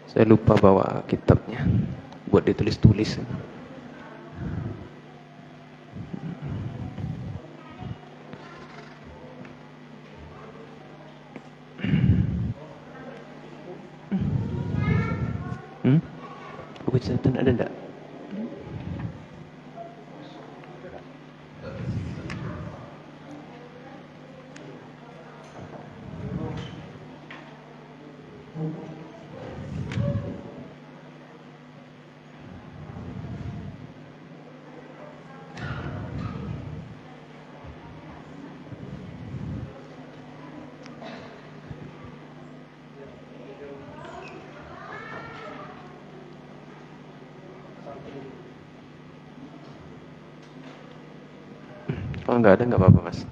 Saya lupa bawa kitabnya buat ditulis-tulis. Buku catatan ada enggak? Kalau enggak ada enggak apa-apa, Mas.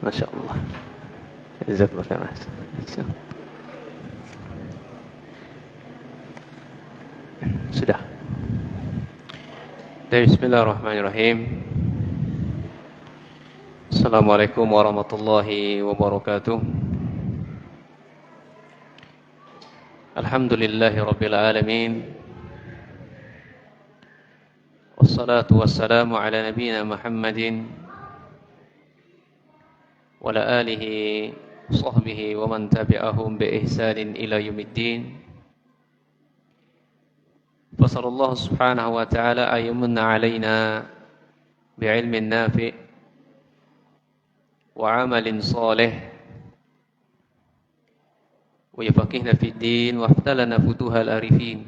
Masya Allah. Jazakallah khair, Mas. Sudah. Bismillahirrahmanirrahim. Assalamualaikum warahmatullahi wabarakatuh. Alhamdulillahi rabbil alamin. Wassalatu wassalamu ala nabiyyina Muhammadin wa ala alihi sahbihi wa man tabi'ahum bi ihsanin ila yaumiddin. Fasallallahu subhanahu wa ta'ala ayyamunna alaina bi'ilmin nafi' wa amalin salih wa yafaqihna fid din wa afdalana futuhal arifin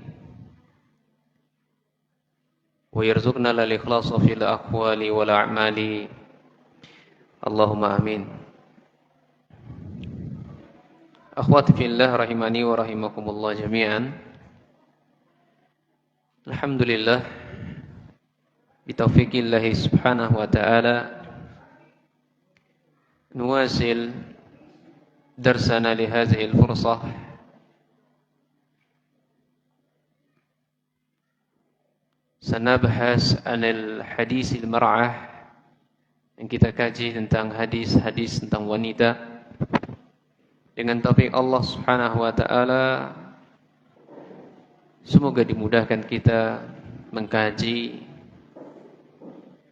wa yarzuqna lal ikhlasa fil aqwali wal a'mali. Allahumma amin. Akhwati fillah rahimani wa rahimakumullah jami'an. Alhamdulillah bitaufiqillah subhanahu wa ta'ala nuwasil darsana li hadhihi al-fursah sanabhas anil hadis al-mar'ah, yang kita kaji tentang hadis-hadis tentang wanita dengan topik Allah subhanahu wa ta'ala. Semoga dimudahkan kita mengkaji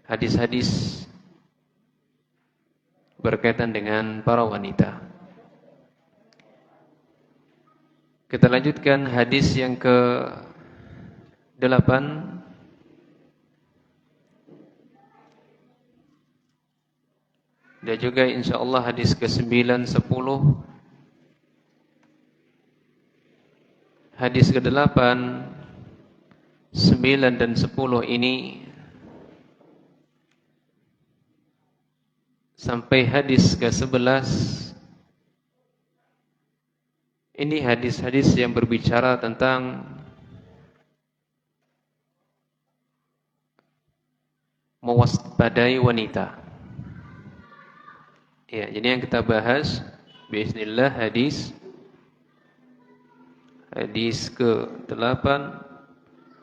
hadis-hadis berkaitan dengan para wanita. Kita lanjutkan hadis yang ke-8 dan juga insyaallah hadis ke-9, 10. Hadis ke-8, 9 dan 10 ini sampai hadis ke-11 ini hadis-hadis yang berbicara tentang mewaspadai wanita. Ya, jadi yang kita bahas bismillah hadis ke-8,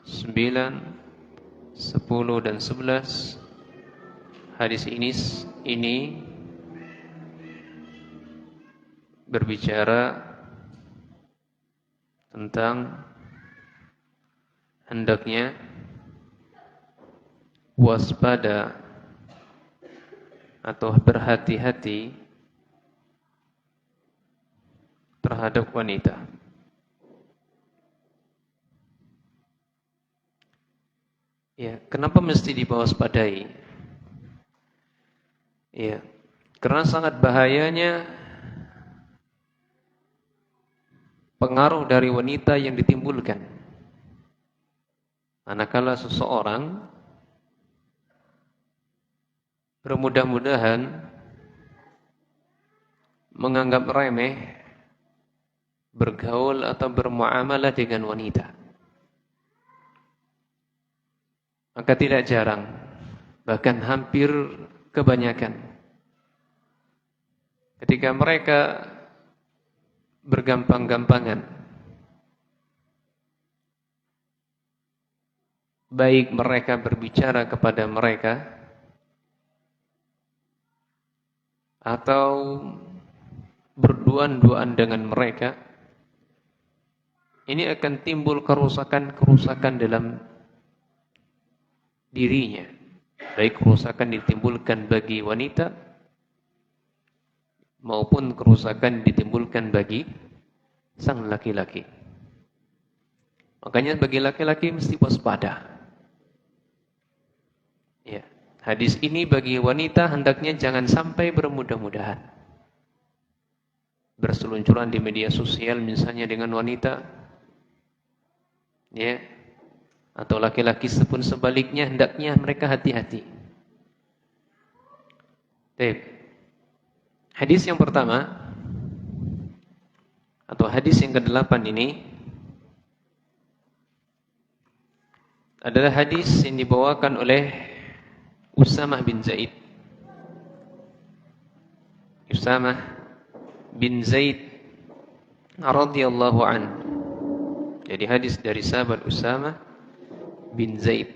9, 10 dan 11. Hadis ini berbicara tentang hendaknya waspada atau berhati-hati terhadap wanita. Ya, kenapa mesti diwaspadai? Ya, karena sangat bahayanya pengaruh dari wanita yang ditimbulkan manakala seseorang bermudah-mudahan menganggap remeh bergaul atau bermuamalah dengan wanita. Maka tidak jarang, bahkan hampir kebanyakan, ketika mereka bergampang-gampangan, baik mereka berbicara kepada mereka atau berduaan-duaan dengan mereka, ini akan timbul kerusakan-kerusakan dalam dirinya. Baik kerusakan ditimbulkan bagi wanita maupun kerusakan ditimbulkan bagi sang laki-laki. Makanya bagi laki-laki mesti waspada. Ya, hadis ini bagi wanita hendaknya jangan sampai bermudah-mudahan berseluncuran di media sosial misalnya dengan wanita, ya, atau laki-laki pun sebaliknya hendaknya mereka hati-hati. Baik. Hadis yang pertama atau hadis yang ke-8 ini adalah hadis yang dibawakan oleh Usamah bin Zaid. Usamah bin Zaid radhiyallahu an. Jadi hadis dari sahabat Usamah bin Zaid.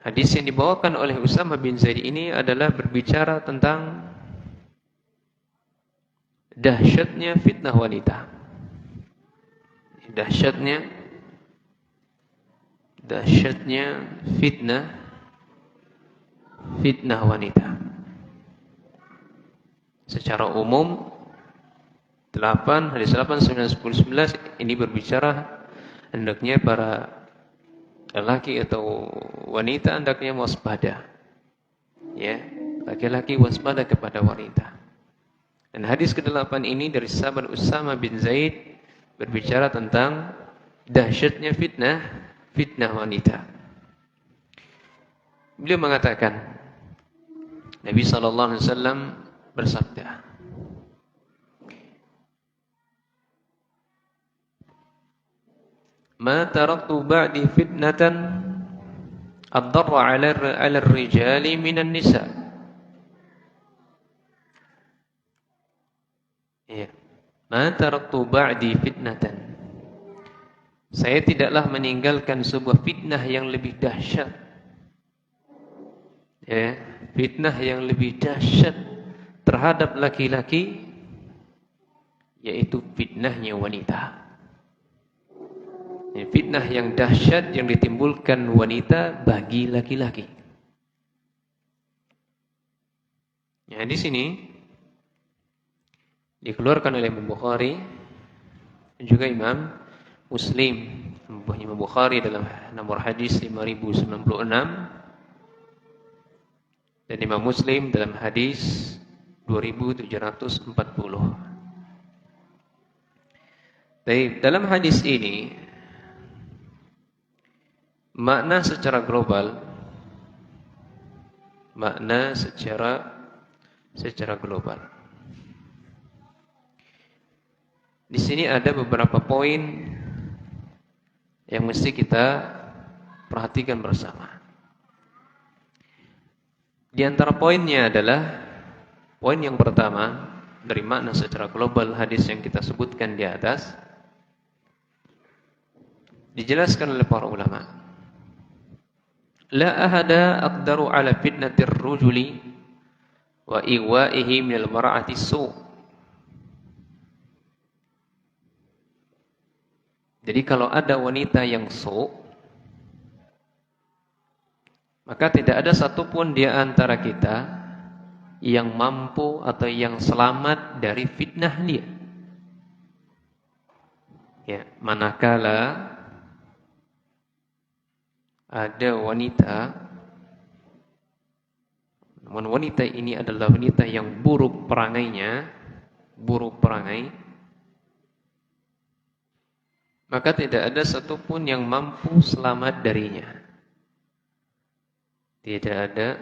Hadis yang dibawakan oleh Usamah bin Zaid ini adalah berbicara tentang dahsyatnya fitnah wanita. Dahsyatnya fitnah wanita. Secara umum hadis 8, 9, 10, 11 ini berbicara hendaknya para lelaki atau wanita hendaknya waspada. Ya, laki-laki waspada kepada wanita. Dan hadis ke-8 ini dari sahabat Usamah bin Zaid berbicara tentang dahsyatnya fitnah wanita. Beliau mengatakan, Nabi sallallahu alaihi wasallam bersabda, "Ma taraktu ba'di fitnatan ad-darra 'ala ar-rijali minan nisa." Ya. "Ma taraktu ba'di fitnatan." Saya tidaklah meninggalkan sebuah fitnah yang lebih dahsyat. Ya, fitnah yang lebih dahsyat terhadap laki-laki, yaitu fitnahnya wanita. Fitnah yang dahsyat yang ditimbulkan wanita bagi laki-laki. Ya, di sini dikeluarkan oleh Imam Bukhari dan juga Imam Muslim. Imam Bukhari dalam nomor hadis 5096 dan Imam Muslim dalam hadis 2740. Baik, dalam hadis ini makna secara global, di sini ada beberapa poin yang mesti kita perhatikan bersama. Di antara poinnya adalah poin yang pertama dari makna secara global hadis yang kita sebutkan di atas, dijelaskan oleh para ulama. La ahada aqdaru ala fitnatir rujuli wa iwa'ihi minal mar'ati su'. Jadi kalau ada wanita yang su', maka tidak ada satupun di antara kita yang mampu atau yang selamat dari fitnah dia. Ya, manakala ada wanita, namun wanita ini adalah wanita yang buruk perangainya, buruk perangai, maka tidak ada satupun yang mampu selamat darinya. Tidak ada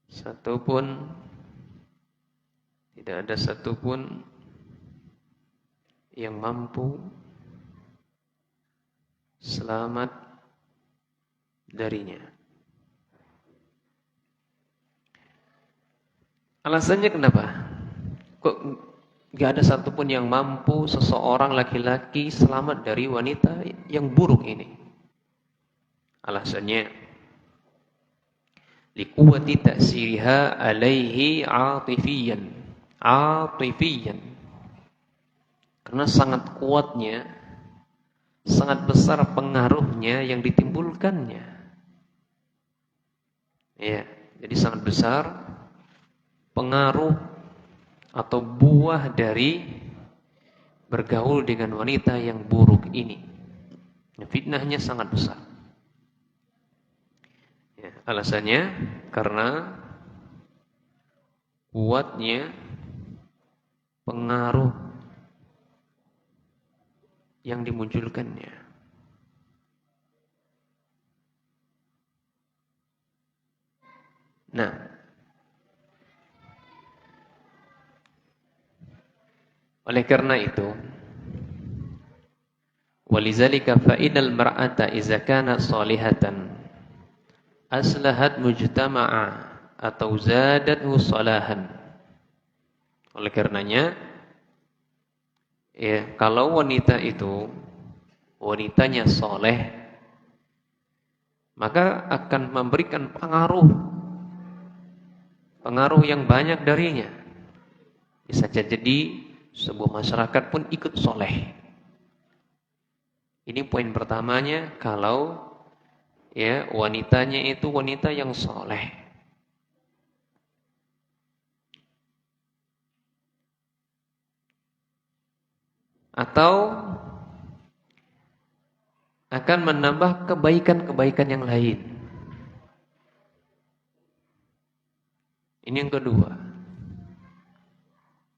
satupun, tidak ada satupun yang mampu selamat darinya. Alasannya kenapa? Kok gak ada satupun yang mampu seseorang laki-laki selamat dari wanita yang buruk ini? Alasannya, liquwati ta'siriha alaihi atifiyan. Atifiyan. Karena sangat kuatnya, sangat besar pengaruhnya yang ditimbulkannya. Ya, jadi sangat besar pengaruh atau buah dari bergaul dengan wanita yang buruk ini. Fitnahnya sangat besar. Ya, alasannya karena kuatnya pengaruh yang dimunculkannya. Nah, oleh karena itu, walizalika fa innal mar'ata idza kanat salihatan aslahat mujtama'a atau zadathu salahan. Oleh karenanya, ya, kalau wanita itu wanitanya soleh, maka akan memberikan pengaruh yang banyak darinya. Bisa jadi sebuah masyarakat pun ikut soleh. Ini poin pertamanya, kalau ya wanitanya itu wanita yang soleh. Atau akan menambah kebaikan-kebaikan yang lain. Ini yang kedua.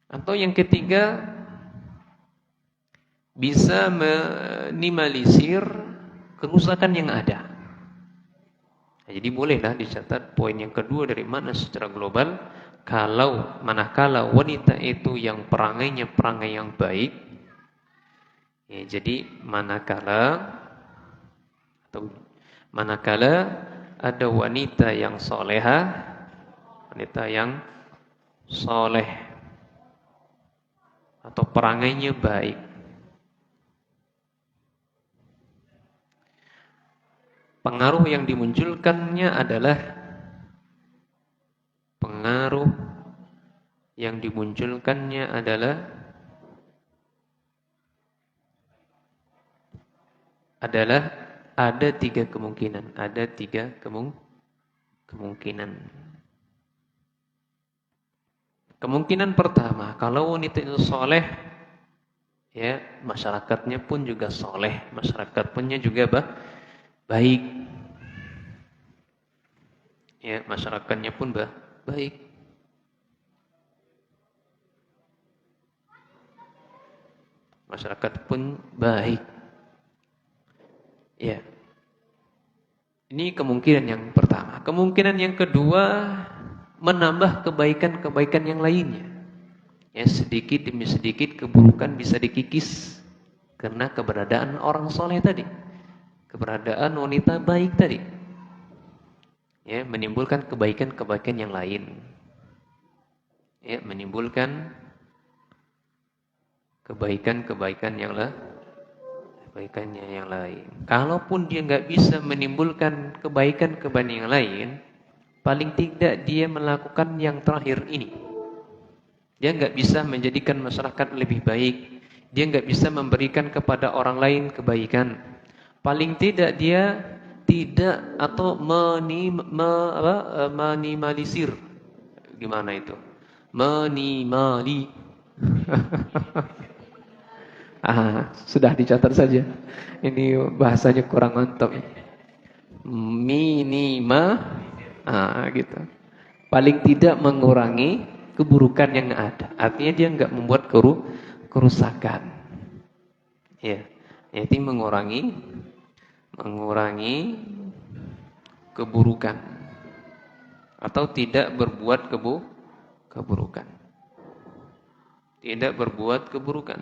Atau yang ketiga, bisa minimalisir kerusakan yang ada. Nah, jadi bolehlah dicatat poin yang kedua dari mana secara global, manakala wanita itu yang perangainya perangai yang baik, ya, jadi manakala ada wanita yang solehah, wanita yang soleh atau perangainya baik, pengaruh yang dimunculkannya adalah ada tiga kemungkinan. Kemungkinan pertama, kalau wanita itu soleh, ya masyarakatnya pun juga soleh, masyarakat punya juga baik, ya masyarakatnya pun baik. Masyarakat pun baik. Ya. Ini kemungkinan yang pertama. Kemungkinan yang kedua, menambah kebaikan-kebaikan yang lainnya. Ya, sedikit demi sedikit keburukan bisa dikikis karena keberadaan orang soleh tadi, keberadaan wanita baik tadi. Ya, menimbulkan kebaikan-kebaikan yang lain. Ya, menimbulkan kebaikan-kebaikan yang lain. Kalaupun dia nggak bisa menimbulkan kebaikan-kebaikan yang lain, paling tidak dia melakukan yang terakhir ini. Dia nggak bisa menjadikan masyarakat lebih baik. Dia nggak bisa memberikan kepada orang lain kebaikan. Paling tidak dia tidak atau minimalisir. Gimana itu? Sudah dicatat saja. Ini bahasanya kurang mantap. Gitu. Paling tidak mengurangi keburukan yang ada. Artinya dia enggak membuat kerusakan. Ya, yaitu mengurangi keburukan atau tidak berbuat keburukan. Tidak berbuat keburukan.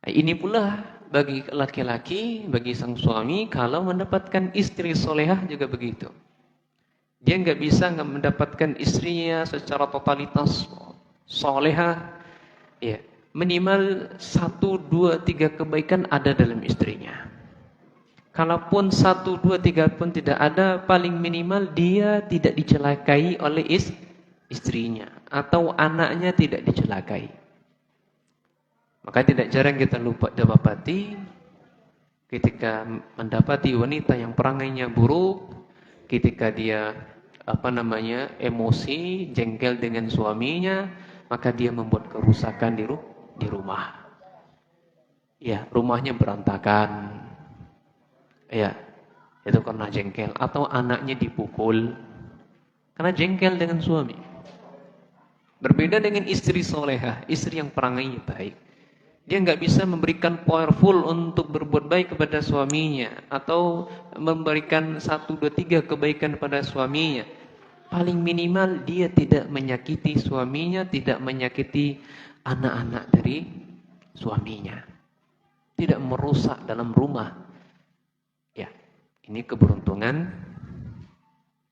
Nah, ini pula bagi laki-laki, bagi sang suami, kalau mendapatkan istri solehah juga begitu. Dia nggak bisa mendapatkan istrinya secara totalitas solehah, ya minimal 1, 2, 3 kebaikan ada dalam istrinya. Kalaupun 1, 2, 3 pun tidak ada, paling minimal dia tidak dicelakai oleh istrinya atau anaknya tidak dicelakai. Maka tidak jarang kita lupa dapati ketika mendapati wanita yang perangainya buruk, ketika dia emosi, jengkel dengan suaminya, maka dia membuat kerusakan di rumah. Ya, rumahnya berantakan. Ya, itu karena jengkel atau anaknya dipukul karena jengkel dengan suami. Berbeda dengan istri solehah, istri yang perangainya baik. Dia nggak bisa memberikan powerful untuk berbuat baik kepada suaminya atau memberikan 1, 2, 3 kebaikan pada suaminya. Paling minimal dia tidak menyakiti suaminya, tidak menyakiti anak-anak dari suaminya. Tidak merusak dalam rumah. Ya, ini keberuntungan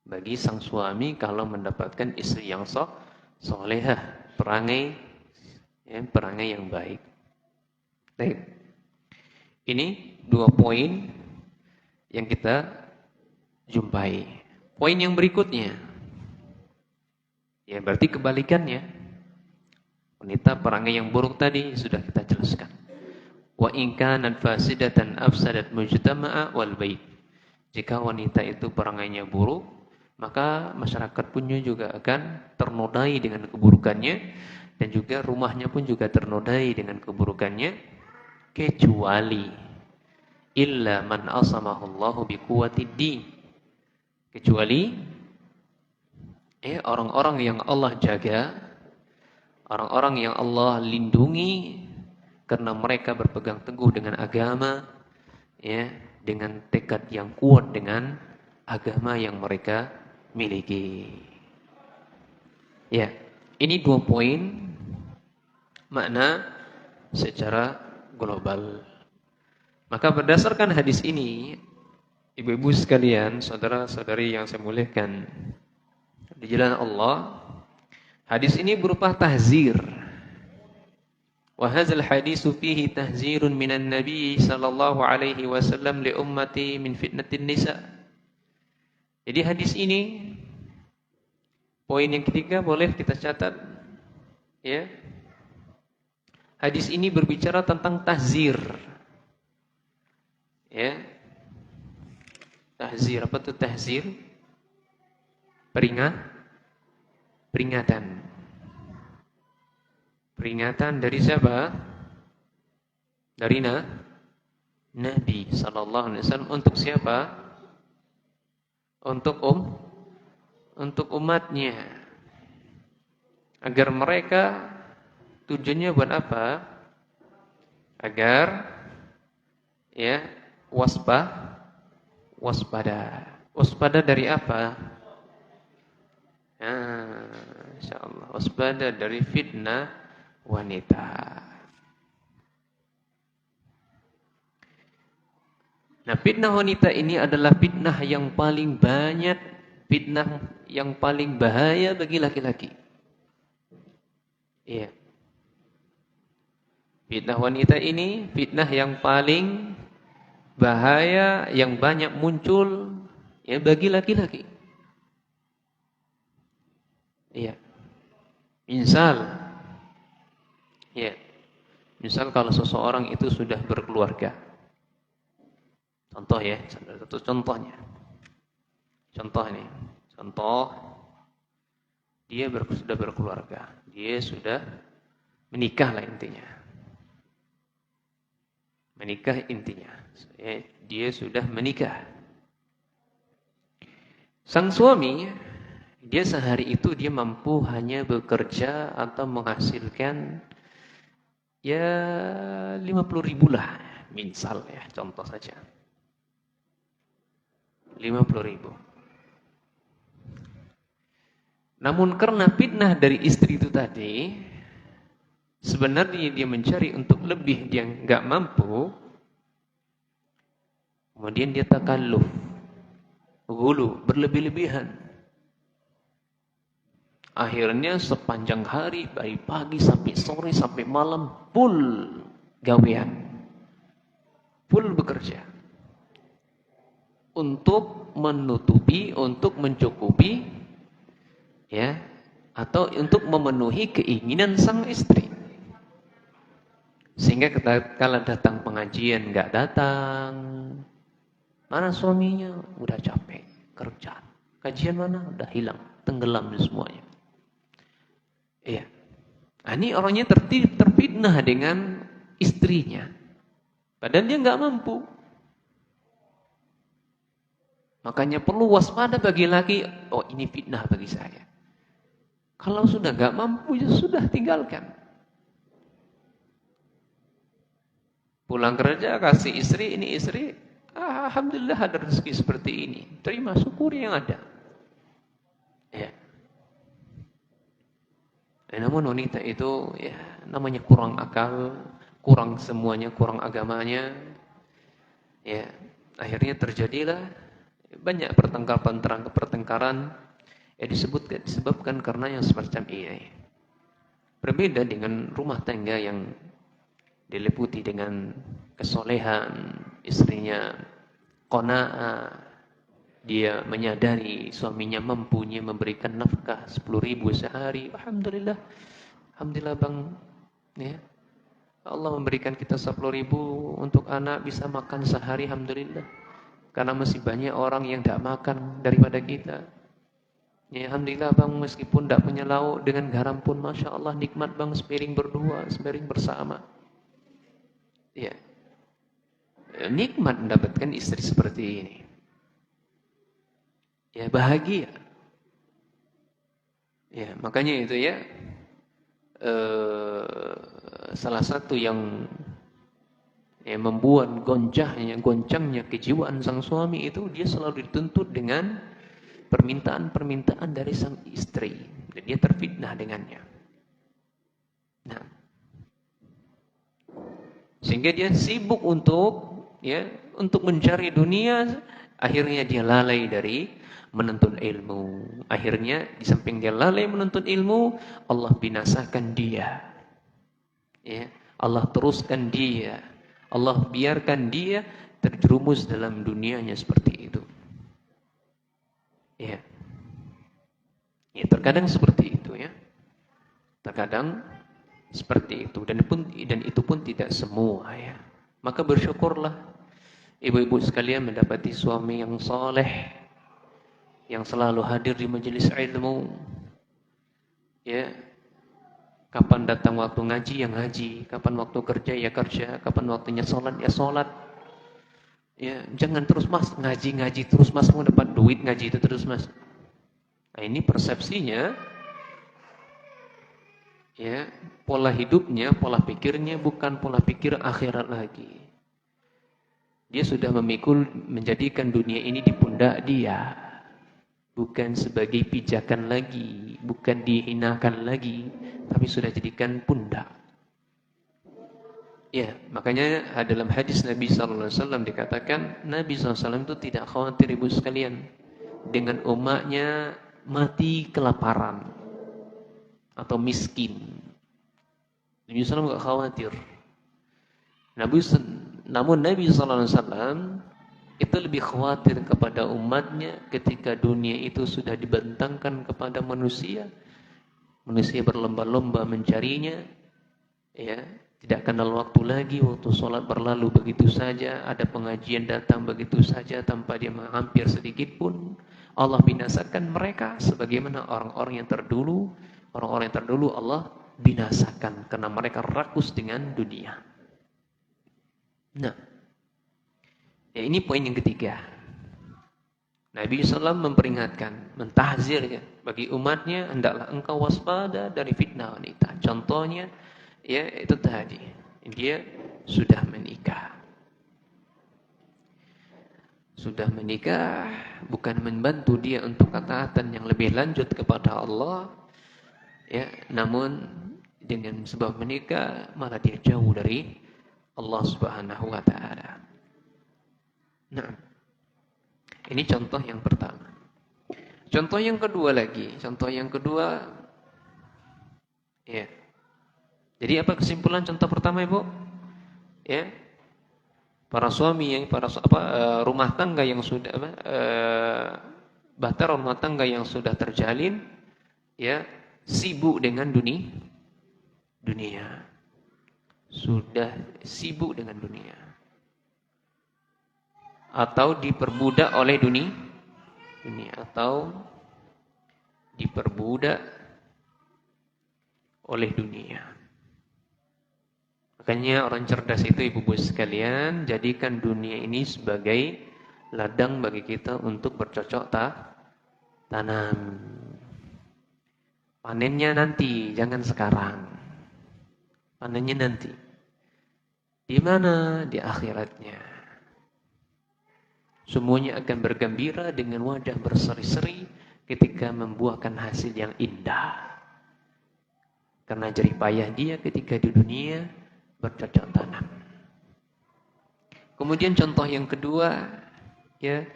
bagi sang suami kalau mendapatkan istri yang solehah, perangai yang baik. Baik. Ini 2 poin yang kita jumpai. Poin yang berikutnya, ya berarti kebalikannya. Wanita perangai yang buruk tadi sudah kita jelaskan. Wa in kanat fasidatan afsadat mujtama'a wal bait. Jika wanita itu perangainya buruk, maka masyarakat punya juga akan ternodai dengan keburukannya dan juga rumahnya pun juga ternodai dengan keburukannya. Kecuali illa man asamahullahu biquwwatid din. Kecuali orang-orang yang Allah jaga, orang-orang yang Allah lindungi karena mereka berpegang teguh dengan agama, ya, dengan tekad yang kuat dengan agama yang mereka miliki. Ya, ini 2 poin makna secara global. Maka berdasarkan hadis ini, ibu-ibu sekalian, saudara-saudari yang saya muliakan di jalan Allah, hadis ini berupa tahzir. Wa hadzal hadisu fihi tahzirun minan nabi sallallahu alaihi wasallam li ummati min fitnatin nisa. Jadi hadis ini, poin yang ketiga boleh kita catat, ya. Hadis ini berbicara tentang tahzir. Ya. Tahzir, apa itu tahzir? Peringatan. Peringatan dari siapa? Dari Nabi sallallahu alaihi wasallam untuk siapa? Untuk umatnya. Agar mereka, tujuannya buat apa? Agar ya waspada. Waspada dari apa? Insyaallah waspada dari fitnah wanita. Nah, fitnah wanita ini adalah fitnah yang paling banyak, fitnah yang paling bahaya bagi laki-laki. Iya. Fitnah wanita ini fitnah yang paling bahaya, yang banyak muncul ya bagi laki-laki. Iya. Misal kalau seseorang itu sudah berkeluarga. Contoh ya, satu contohnya. Contoh ini. Contoh dia sudah berkeluarga. Dia sudah menikah lah intinya. Menikah intinya. Dia sudah menikah. Sang suami Dia sehari itu dia mampu hanya bekerja atau menghasilkan ya 50.000 lah, misal ya, contoh saja. 50.000. Namun karena fitnah dari istri itu tadi, sebenarnya dia mencari untuk lebih, dia nggak mampu, kemudian dia takalluf, ghulu, berlebih-lebihan. Akhirnya sepanjang hari, dari pagi sampai sore sampai malam, full gawean, full bekerja untuk menutupi, untuk mencukupi, ya, atau untuk memenuhi keinginan sang istri. Sehingga kalau datang pengajian nggak datang, mana suaminya udah capek kerja, kajian mana udah hilang, tenggelam semuanya. Iya. Nah, ini orangnya terfitnah dengan istrinya. Padahal dia nggak mampu. Makanya perlu waspada bagi laki. Oh, ini fitnah bagi saya. Kalau sudah nggak mampu, ya sudah tinggalkan. Pulang kerja kasih istri, ini istri, alhamdulillah ada rezeki seperti ini. Terima, syukuri yang ada. Ya. Namun wanita itu ya namanya kurang akal, kurang semuanya, kurang agamanya. Ya, akhirnya terjadilah banyak pertengkaran yang disebabkan karena yang semacam ini. Berbeda dengan rumah tangga yang diliputi dengan kesolehan, istrinya qanaah, dia menyadari suaminya mampunya memberikan nafkah 10.000 sehari. Alhamdulillah. Alhamdulillah bang. Ya. Allah memberikan kita 10.000 untuk anak bisa makan sehari. Alhamdulillah. Karena masih banyak orang yang tidak makan daripada kita. Ya, alhamdulillah bang, meskipun tidak punya lauk dengan garam pun Masya Allah nikmat bang, sepiring berdua, sepiring bersama. Ya. Nikmat mendapatkan istri seperti ini. Ya, bahagia. Ya, makanya itu ya, salah satu yang membuat goncangnya kejiwaan sang suami itu, dia selalu dituntut dengan permintaan-permintaan dari sang istri, dan dia terfitnah dengannya. Nah, sehingga dia sibuk untuk mencari dunia, akhirnya dia lalai dari menuntut ilmu. Akhirnya di samping dia lalai menuntut ilmu, Allah binasakan dia. Ya, Allah teruskan dia. Allah biarkan dia terjerumus dalam dunianya seperti itu. Ya. Ya, terkadang seperti itu ya. Terkadang seperti itu, dan itu pun tidak semua ya. Maka bersyukurlah ibu-ibu sekalian mendapati suami yang soleh, yang selalu hadir di majelis ilmu. Ya. Kapan datang waktu ngaji ya ngaji, kapan waktu kerja ya kerja, kapan waktunya sholat ya sholat. Ya, jangan terus mas ngaji terus mas, mau dapat duit ngaji itu terus mas. Nah, ini persepsinya, ya, pola hidupnya, pola pikirnya bukan pola pikir akhirat lagi. Dia sudah memikul, menjadikan dunia ini di pundak dia, bukan sebagai pijakan lagi, bukan dihinakan lagi, tapi sudah jadikan pundak. Ya, makanya dalam hadis Nabi SAW dikatakan, Nabi SAW itu tidak khawatir ibu sekalian dengan umatnya mati kelaparan atau miskin. Nabi SAW tidak khawatir. Namun Nabi SAW itu lebih khawatir kepada umatnya ketika dunia itu sudah dibentangkan kepada manusia. Manusia berlomba-lomba mencarinya, ya. Tidak kenal waktu lagi, waktu sholat berlalu begitu saja, ada pengajian datang begitu saja tanpa dia menghampir sedikit pun. Allah binasakan mereka sebagaimana orang-orang yang terdahulu. Orang-orang yang terdahulu Allah binasakan karena mereka rakus dengan dunia. Nah, ya ini poin yang ketiga. Nabi SAW memperingatkan, mentahzir ya, bagi umatnya, hendaklah engkau waspada dari fitnah wanita. Contohnya, ya itu tadi, dia sudah menikah. Sudah menikah, bukan membantu dia untuk ketaatan yang lebih lanjut kepada Allah, ya, namun dengan sebab menikah malah dia jauh dari Allah Subhanahu wa taala. Nah, ini contoh yang pertama. Contoh yang kedua lagi, ya. Jadi apa kesimpulan contoh pertama, Ibu? Ya. Para suami yang rumah tangga yang sudah bahtera rumah tangga yang sudah terjalin, ya, sibuk dengan dunia. Sudah sibuk dengan dunia. Atau diperbudak oleh dunia atau diperbudak oleh dunia. Makanya orang cerdas itu, ibu-ibu sekalian, jadikan dunia ini sebagai ladang bagi kita untuk bercocok tanam. Panennya nanti, jangan sekarang. Panennya nanti. Di mana? Di akhiratnya. Semuanya akan bergembira dengan wajah berseri-seri ketika membuahkan hasil yang indah. Karena jerih payah dia ketika di dunia bercocok tanam. Kemudian contoh yang kedua, ya,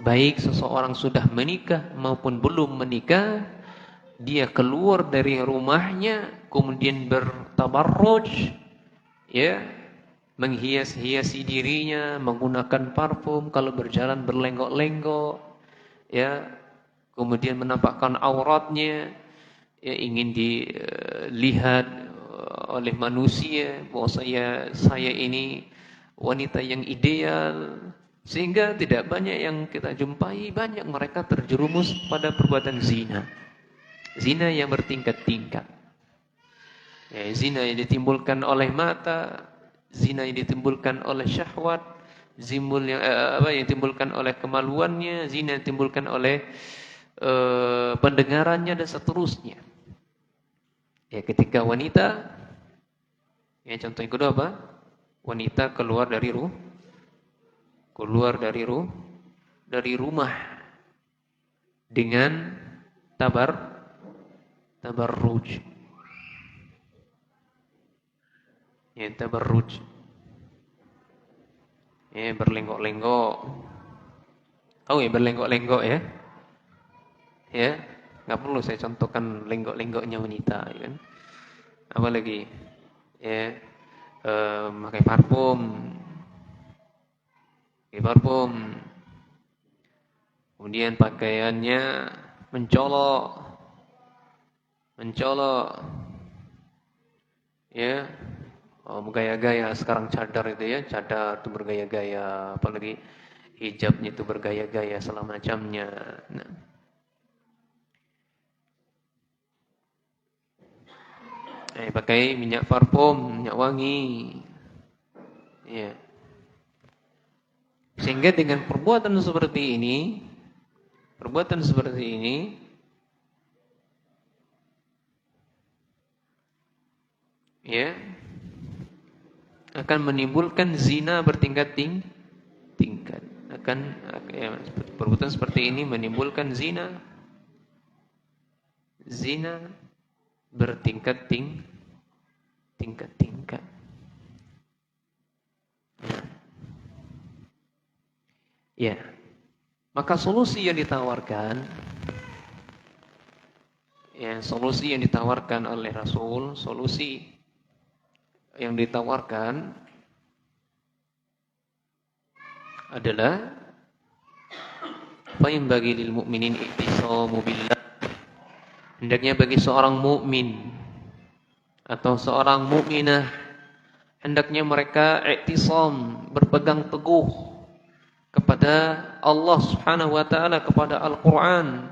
baik seseorang sudah menikah maupun belum menikah, dia keluar dari rumahnya kemudian bertabarruj, ya, menghias-hiasi dirinya, menggunakan parfum, kalau berjalan berlenggok-lenggok, ya, kemudian menampakkan auratnya, ya, ingin dilihat oleh manusia bahwa saya ini wanita yang ideal, sehingga tidak banyak yang kita jumpai, banyak mereka terjerumus pada perbuatan zina. Zina yang bertingkat-tingkat. Ya, zina yang ditimbulkan oleh mata, zina yang ditimbulkan oleh syahwat, yang ditimbulkan oleh kemaluannya, zina yang ditimbulkan oleh pendengarannya dan seterusnya. Ya, ketika wanita, ya, contoh yang kedua apa? Wanita keluar dari rumah dengan tabarruj. Ya, tabarruj. Ya, berlenggok-lenggok. Tahu ya berlenggok-lenggok ya? Ya, nggak perlu saya contohkan lenggok-lenggoknya wanita, ya kan? Apalagi, ya, pakai parfum, kemudian pakaiannya mencolok, ya, bergaya-gaya. Sekarang cadar itu ya, cadar itu bergaya-gaya, apalagi hijabnya itu bergaya-gaya segala macamnya. Nah, pakai minyak parfum, minyak wangi, ya. Sehingga dengan perbuatan seperti ini, ya, akan menimbulkan zina bertingkat-tingkat. Perbuatan seperti ini menimbulkan zina bertingkat-tingkat. Ya. Maka solusi yang ditawarkan oleh Rasul, solusi yang ditawarkan adalah apa yang bagi lil mukminin i'tisamu billah. Hendaknya bagi seorang mukmin atau seorang mukminah, hendaknya mereka i'tisam, berpegang teguh kepada Allah Subhanahu wa taala, kepada Al-Qur'an,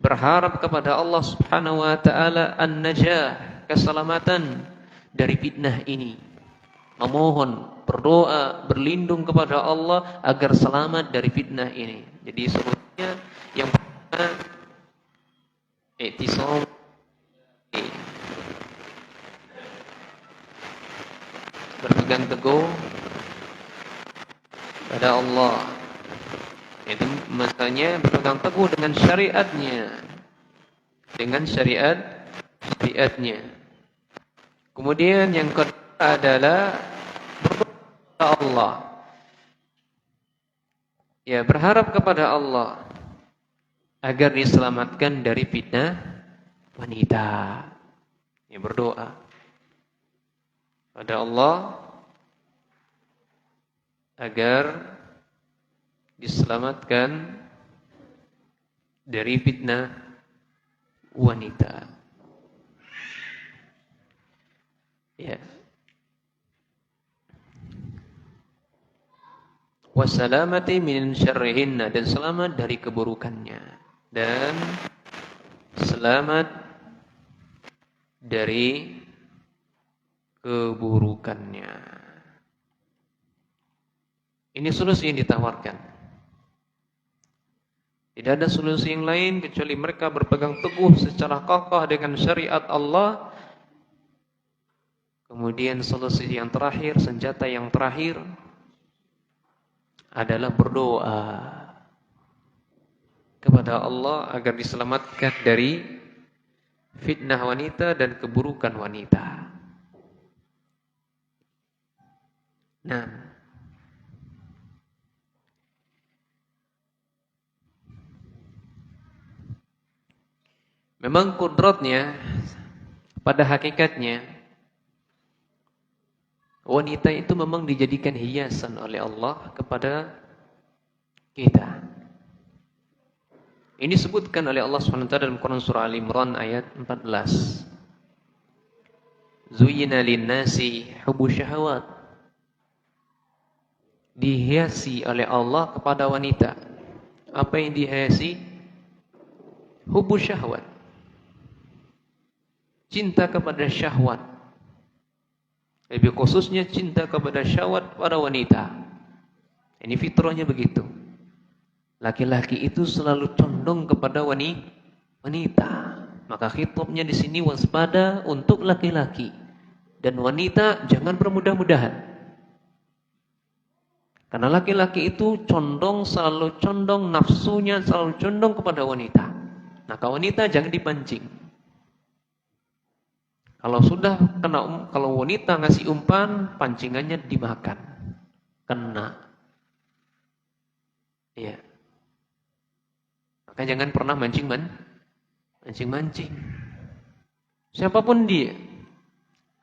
berharap kepada Allah Subhanahu wa taala an-najah, keselamatan dari fitnah ini. Memohon, berdoa, berlindung kepada Allah agar selamat dari fitnah ini. Jadi solusinya yang pertama, i'tisam berpegang teguh pada Allah. Itu maksudnya berpegang teguh dengan syariatnya. Dengan syariatnya. Kemudian yang kedua adalah berdoa kepada Allah. Ya, berharap kepada Allah agar diselamatkan dari fitnah wanita. Ya, berdoa pada Allah agar diselamatkan dari fitnah wanita. Ya. Wassalamati min syarrihinna, dan selamat dari keburukannya, dan selamat dari keburukannya. Ini solusi yang ditawarkan. Tidak ada solusi yang lain kecuali mereka berpegang teguh secara kokoh dengan syariat Allah. Kemudian solusi yang terakhir, senjata yang terakhir adalah berdoa kepada Allah agar diselamatkan dari fitnah wanita dan keburukan wanita. Nah, memang kudratnya pada hakikatnya wanita itu memang dijadikan hiasan oleh Allah kepada kita. Ini disebutkan oleh Allah SWT dalam Quran surah Al-Imran ayat 14. Zuyyina lin-nasi hubbu syahawat. Dihiasi oleh Allah kepada wanita. Apa yang dihiasi? Hubbu syahwat. Cinta kepada syahwat. Lebih khususnya cinta kepada syahwat pada wanita. Ini fitrahnya begitu. Laki-laki itu selalu condong kepada wanita. Maka khitabnya di sini waspada untuk laki-laki. Dan wanita jangan bermudah-mudahan. Karena laki-laki itu selalu condong nafsunya, selalu condong kepada wanita. Maka wanita jangan dipancing. Kalau wanita ngasih umpan, pancingannya dimakan. Kena. Ya. Maka jangan pernah mancing-mancing. Siapapun dia.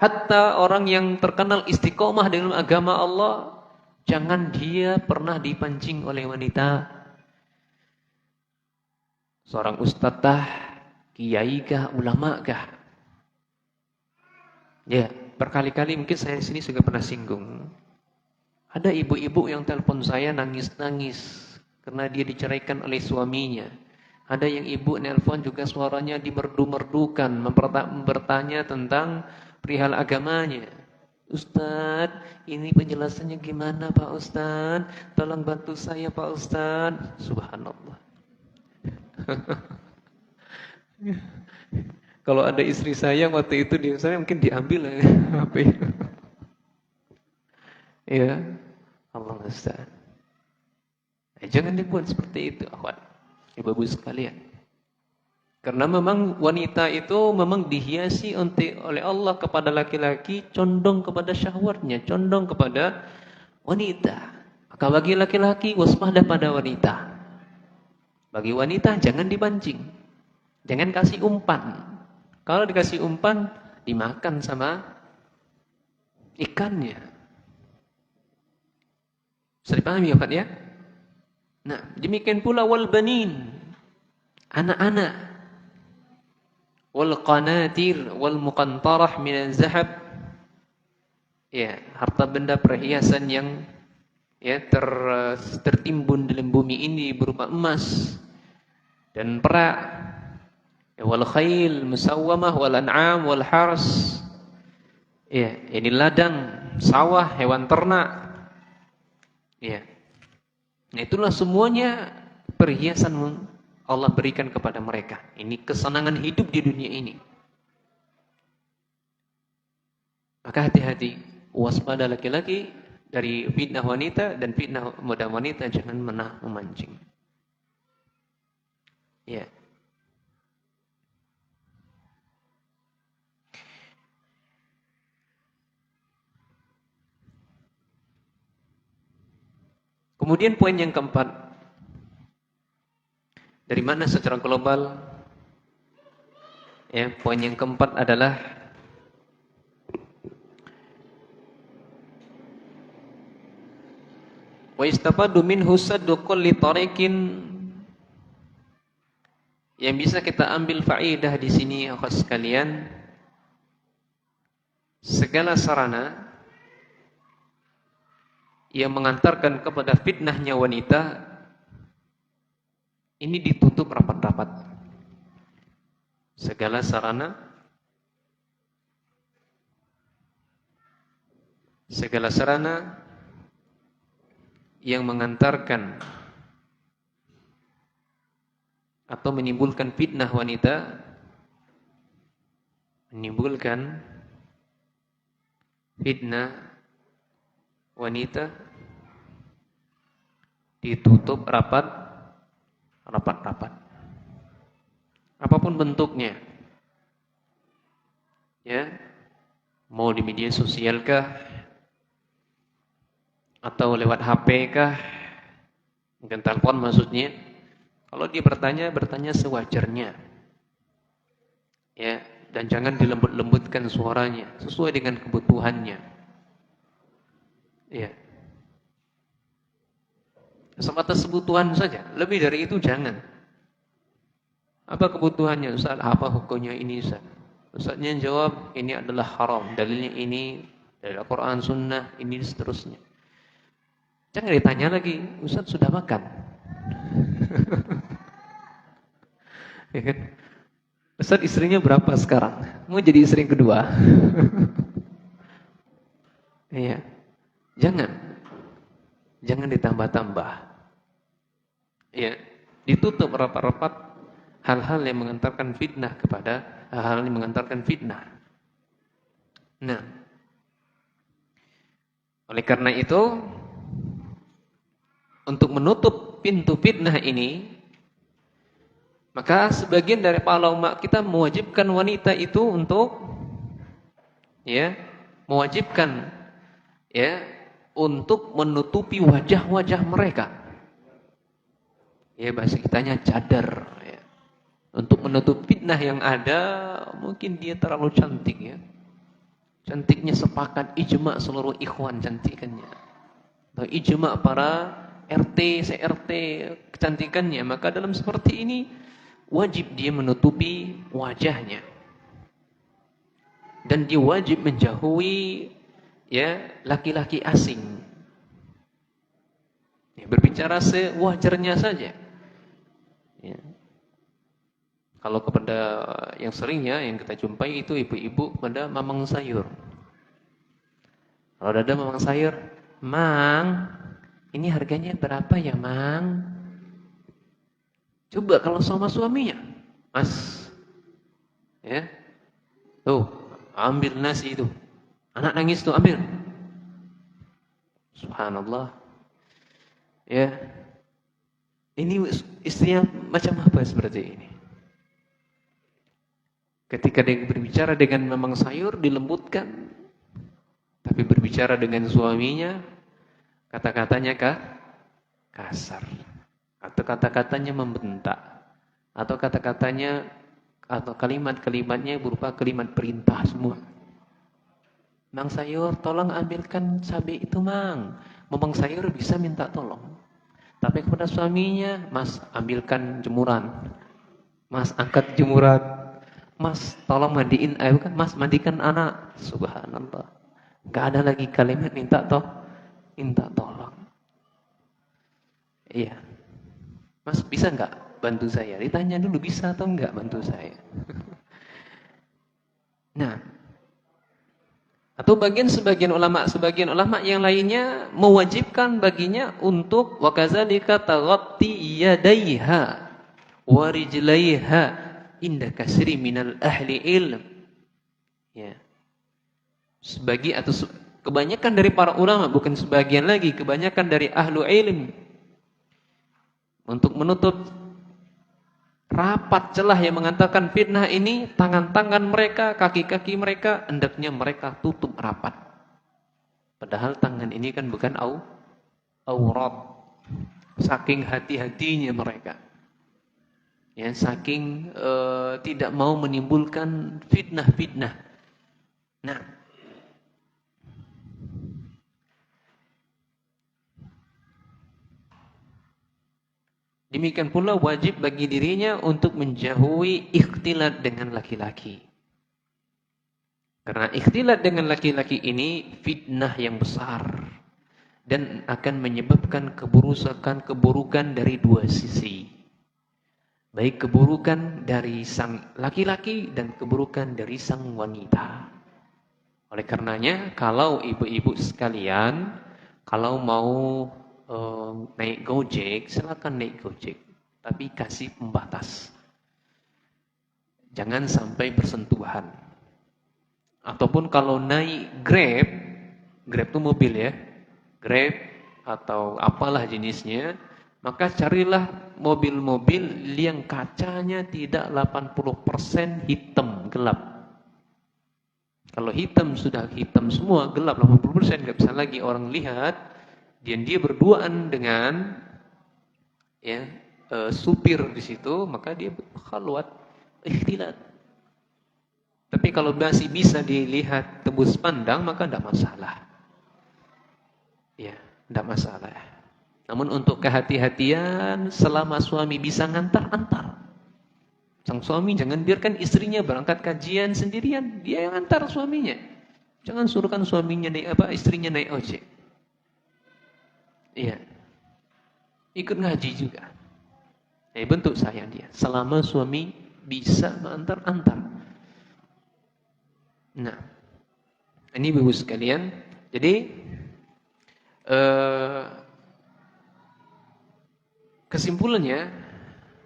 Hatta orang yang terkenal istiqomah dalam agama Allah, jangan dia pernah dipancing oleh wanita. Seorang ustadzah, kiaikah, ulamakah. Ya, berkali-kali mungkin saya di sini juga pernah singgung. Ada ibu-ibu yang telepon saya nangis-nangis karena dia diceraikan oleh suaminya. Ada yang ibu nelpon juga suaranya dimerdu-merdukan, bertanya tentang perihal agamanya. Ustadz, ini penjelasannya gimana Pak Ustadz? Tolong bantu saya Pak Ustadz. Subhanallah. Kalau ada istri saya waktu itu saya mungkin diambil HP. Ya, Allah Ustaz. Jangan dibuat seperti itu, akhwat. Ibu-ibu sekalian. Karena memang wanita itu memang dihiasi oleh Allah kepada laki-laki, condong kepada syahwatnya, condong kepada wanita. Maka bagi laki-laki waspada pada wanita. Bagi wanita jangan dipancing. Jangan kasih umpan. Kalau dikasih umpan, dimakan sama ikannya. Bisa dipahami ya Pak ya? Nah, demikian pula wal banin, anak-anak, wal qanatir wal muqantarah min az-zahab, ya, harta benda perhiasan yang ya tertimbun dalam bumi ini berupa emas dan perak, ya, wal khail musawwamah wal an'am wal hars, ya, ini ladang, sawah, hewan ternak, ya. Nah, itulah semuanya perhiasan Allah berikan kepada mereka. Ini kesenangan hidup di dunia ini. Maka hati-hati, waspada laki-laki dari fitnah wanita dan fitnah muda wanita, jangan memancing. Ya. Kemudian poin yang keempat, dari mana secara global? Ya, poin yang keempat adalah wa istafadu minhu saddu kulli tariqin. Yang bisa kita ambil faedah di sini akhwat sekalian, segala sarana yang mengantarkan kepada fitnahnya wanita ini ditutup rapat-rapat. Segala sarana, yang mengantarkan atau menimbulkan fitnah wanita, ditutup rapat-rapat. Apapun bentuknya. Ya. Mau di media sosial kah? Atau lewat HP kah? Mungkin telepon maksudnya. Kalau dia bertanya sewajarnya. Ya, dan jangan dilembut-lembutkan suaranya, sesuai dengan kebutuhannya. Ya. Sebatas kebutuhan saja, lebih dari itu jangan. Apa kebutuhannya Ustaz? Apa hukumnya ini Ustaz? Ustaznya jawab, ini adalah haram, dalilnya ini dari Al-Quran, Sunnah, ini seterusnya. Jangan ditanya lagi, Ustaz sudah makan? Ya kan? Ustaz istrinya berapa sekarang? Mau jadi istri yang kedua? Iya. Jangan ditambah-tambah. Ya, ditutup rapat-rapat hal-hal yang mengantarkan fitnah kepada hal-hal yang mengantarkan fitnah. Nah, oleh karena itu, untuk menutup pintu fitnah ini, maka sebagian dari para ulama kita mewajibkan wanita itu untuk untuk menutupi wajah-wajah mereka. Ya, bahasa kitanya cadar ya. Untuk menutup fitnah yang ada, mungkin dia terlalu cantik ya. Cantiknya sepakat ijma seluruh ikhwan cantikannya. Atau ijma para RT, CRT kecantikannya, maka dalam seperti ini wajib dia menutupi wajahnya. Dan dia wajib menjauhi ya laki-laki asing. Ya, berbicara sewajarnya saja. Ya. Kalau kepada yang sering ya yang kita jumpai itu ibu-ibu pada mamang sayur. Kalau ada mamang sayur, "Mang, ini harganya berapa ya, Mang?" Coba kalau sama suaminya, "Mas, ya, tuh ambil nasi itu, anak nangis tuh ambil." Subhanallah, ya, ini istrinya macam apa seperti ini? Ketika dia berbicara dengan mamang sayur dilembutkan, tapi berbicara dengan suaminya kata-katanya kasar. Atau kata-katanya membentak, atau kata-katanya atau kalimat-kalimatnya berupa kalimat perintah semua. "Mang sayur, tolong ambilkan cabai itu, Mang." Mamang sayur bisa minta tolong. Tapi kepada suaminya, "Mas, ambilkan jemuran. Mas, angkat jemuran. Mas, tolong mandiin, Mas, mandikan anak." Subhanallah. Enggak ada lagi kalimat minta tolong. Iya. "Mas, bisa enggak bantu saya?" Ditanya dulu, bisa atau enggak bantu saya. Nah, atau sebagian ulama yang lainnya mewajibkan baginya untuk wa kadzalika taghatti yadaiha. wa rijlaiha inda kasri minal ahli ilm. Ya. Kebanyakan dari para ulama, bukan sebagian lagi, kebanyakan dari ahlu ilm, untuk menutup rapat celah yang mengatakan fitnah ini, tangan-tangan mereka, kaki-kaki mereka, hendaknya mereka tutup rapat. Padahal tangan ini kan bukan aurat. Saking hati-hatinya mereka. Ya, saking tidak mau menimbulkan fitnah-fitnah. Nah, demikian pula wajib bagi dirinya untuk menjauhi ikhtilat dengan laki-laki. Karena ikhtilat dengan laki-laki ini fitnah yang besar dan akan menyebabkan keburukan dari dua sisi. Baik keburukan dari sang laki-laki dan keburukan dari sang wanita. Oleh karenanya, kalau ibu-ibu sekalian, kalau mau naik Gojek, silakan naik Gojek, tapi kasih pembatas. Jangan sampai bersentuhan. Ataupun kalau naik Grab itu mobil ya, Grab atau apalah jenisnya, maka carilah mobil-mobil yang kacanya tidak 80% hitam, gelap. Kalau hitam sudah hitam semua, gelap 80%, nggak bisa lagi orang lihat. Dan dia berduaan dengan supir di situ, maka dia khalwat, ikhtilat. Tapi kalau masih bisa dilihat tembus pandang, maka tidak masalah. Ya, tidak masalah. Namun untuk kehati-hatian, selama suami bisa antar. Sang suami jangan biarkan istrinya berangkat kajian sendirian, dia yang antar suaminya. Jangan suruhkan suaminya istrinya naik ojek. Iya. Ikut ngaji juga. Bentuk sayang dia. Selama suami bisa mengantar. Nah, ini ibu sekalian. Jadi kesimpulannya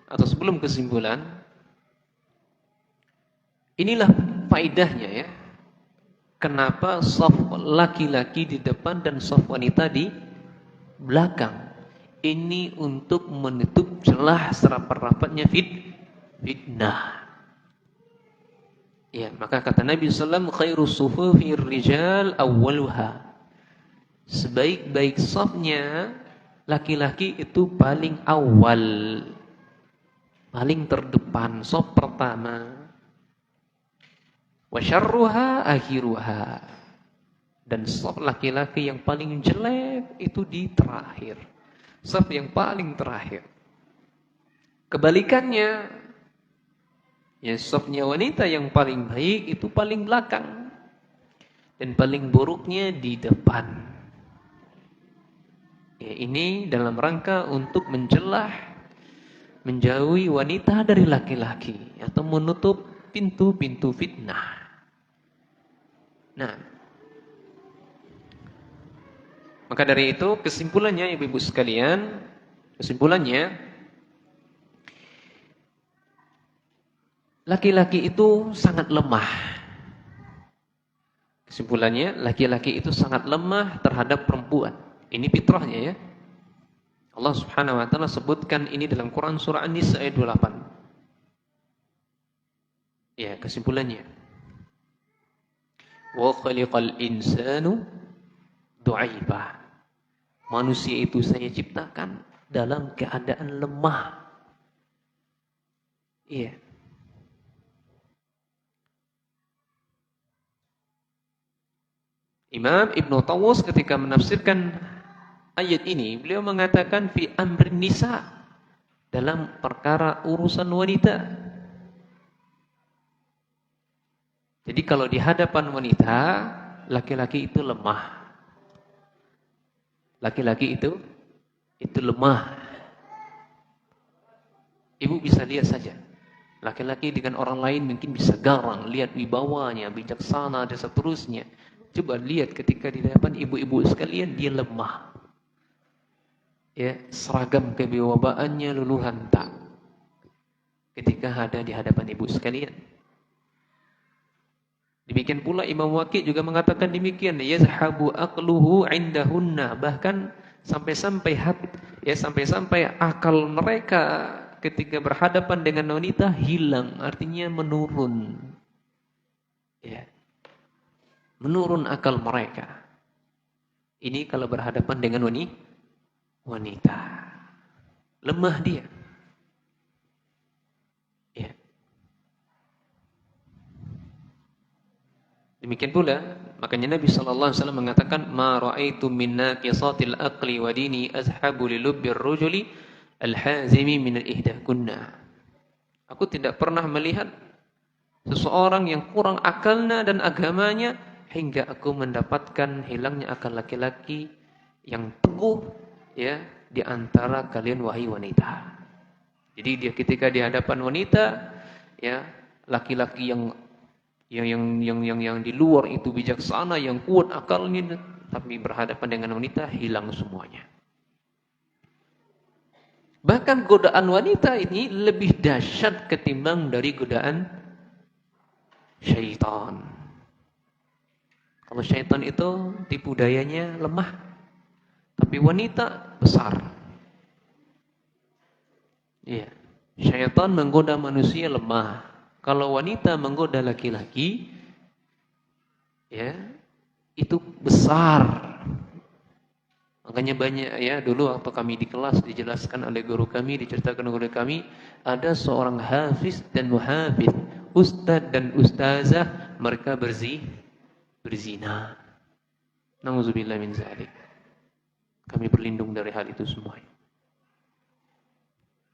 atau sebelum kesimpulan, inilah faedahnya ya. Kenapa shaf laki-laki di depan dan shaf wanita di belakang? Ini untuk menutup celah serapat-rapatnya fitnah. Ya, maka kata Nabi sallallahu alaihi wasallam, khairus sufufir rijal awwaluha. Sebaik-baik shafnya laki-laki itu paling awal, paling terdepan, shaf pertama. Wa syarruha akhiruha. Dan shaf laki-laki yang paling jelek itu di terakhir. Shaf yang paling terakhir. Kebalikannya, ya shafnya wanita yang paling baik itu paling belakang. Dan paling buruknya di depan. Ya, ini dalam rangka untuk menjauhi wanita dari laki-laki atau menutup pintu-pintu fitnah. Nah, maka dari itu kesimpulannya ibu-ibu sekalian, laki-laki itu sangat lemah. Kesimpulannya, laki-laki itu sangat lemah terhadap perempuan. Ini fitrahnya ya. Allah Subhanahu wa taala sebutkan ini dalam Quran surah An-Nisa ayat 28. Ya, kesimpulannya. Wa khaliqal insanu du'aifa. Manusia itu saya ciptakan dalam keadaan lemah. Iya. Imam Ibnu Tawus ketika menafsirkan ayat ini, beliau mengatakan fi amrin nisa, dalam perkara urusan wanita. Jadi kalau di hadapan wanita, laki-laki itu lemah. Laki-laki itu lemah. Ibu bisa lihat saja. Laki-laki dengan orang lain mungkin bisa garang, lihat wibawanya, bijaksana dan seterusnya. Coba lihat ketika di hadapan ibu-ibu sekalian, dia lemah. Ya, seragam kewibawaannya luluh lantak. ketika ada di hadapan ibu sekalian. Demikian pula Imam Waqi' juga mengatakan demikian, yazhabu aqluhu indahunna, bahkan sampai-sampai akal mereka ketika berhadapan dengan wanita hilang, artinya menurun. Ya. Menurun akal mereka. Ini kalau berhadapan dengan wanita. Lemah dia. Ya. Demikian pula, makanya Nabi sallallahu alaihi wasallam mengatakan, "Ma ra'aitu min naqisatil aqli wa dini azhabu li lubbir rajuli al-hazimi min al-ihdakunna." Aku tidak pernah melihat seseorang yang kurang akalnya dan agamanya hingga aku mendapatkan hilangnya akal laki-laki yang teguh, ya, di antara kalian wahai wanita. Jadi dia ketika di hadapan wanita, ya, laki-laki yang di luar itu bijaksana, yang kuat akalnya, tapi berhadapan dengan wanita hilang semuanya. Bahkan godaan wanita ini lebih dahsyat ketimbang dari godaan syaitan. Kalau syaitan itu tipu dayanya lemah, tapi wanita besar. Iya, syaitan menggoda manusia lemah. Kalau wanita menggoda laki-laki, ya, itu besar. Makanya banyak, ya, dulu waktu kami di kelas dijelaskan oleh guru kami, diceritakan oleh kami, ada seorang hafiz dan muhafiz, ustadz dan ustazah, mereka berzina. Nauzubillah min zalik. Kami berlindung dari hal itu semua.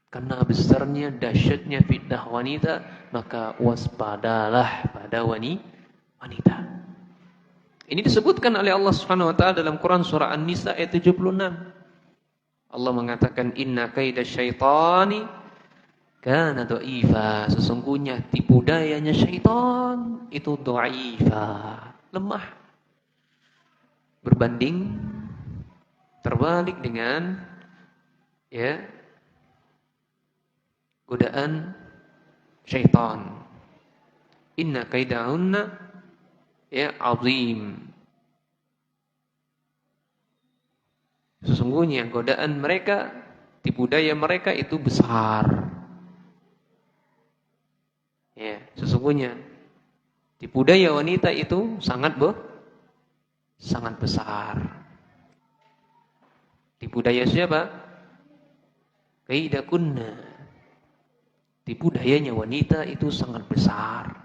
Karena besarnya, dahsyatnya fitnah wanita, maka waspadalah pada wanita. Ini disebutkan oleh Allah Subhanahu wa taala dalam Quran surah An-Nisa ayat 76. Allah mengatakan, "Inna kaida syaitani kana dha'ifa." Sesungguhnya tipu dayanya syaitan itu dha'ifa, lemah. Berbanding terbalik dengan, ya, godaan syaitan. Inna kaidahunna, ya, azim. Sesungguhnya godaan mereka, tipu daya mereka itu besar. Ya, sesungguhnya tipu daya wanita itu sangat besar. Tipu daya siapa? Kaidakunna. Tipu dayanya wanita itu sangat besar.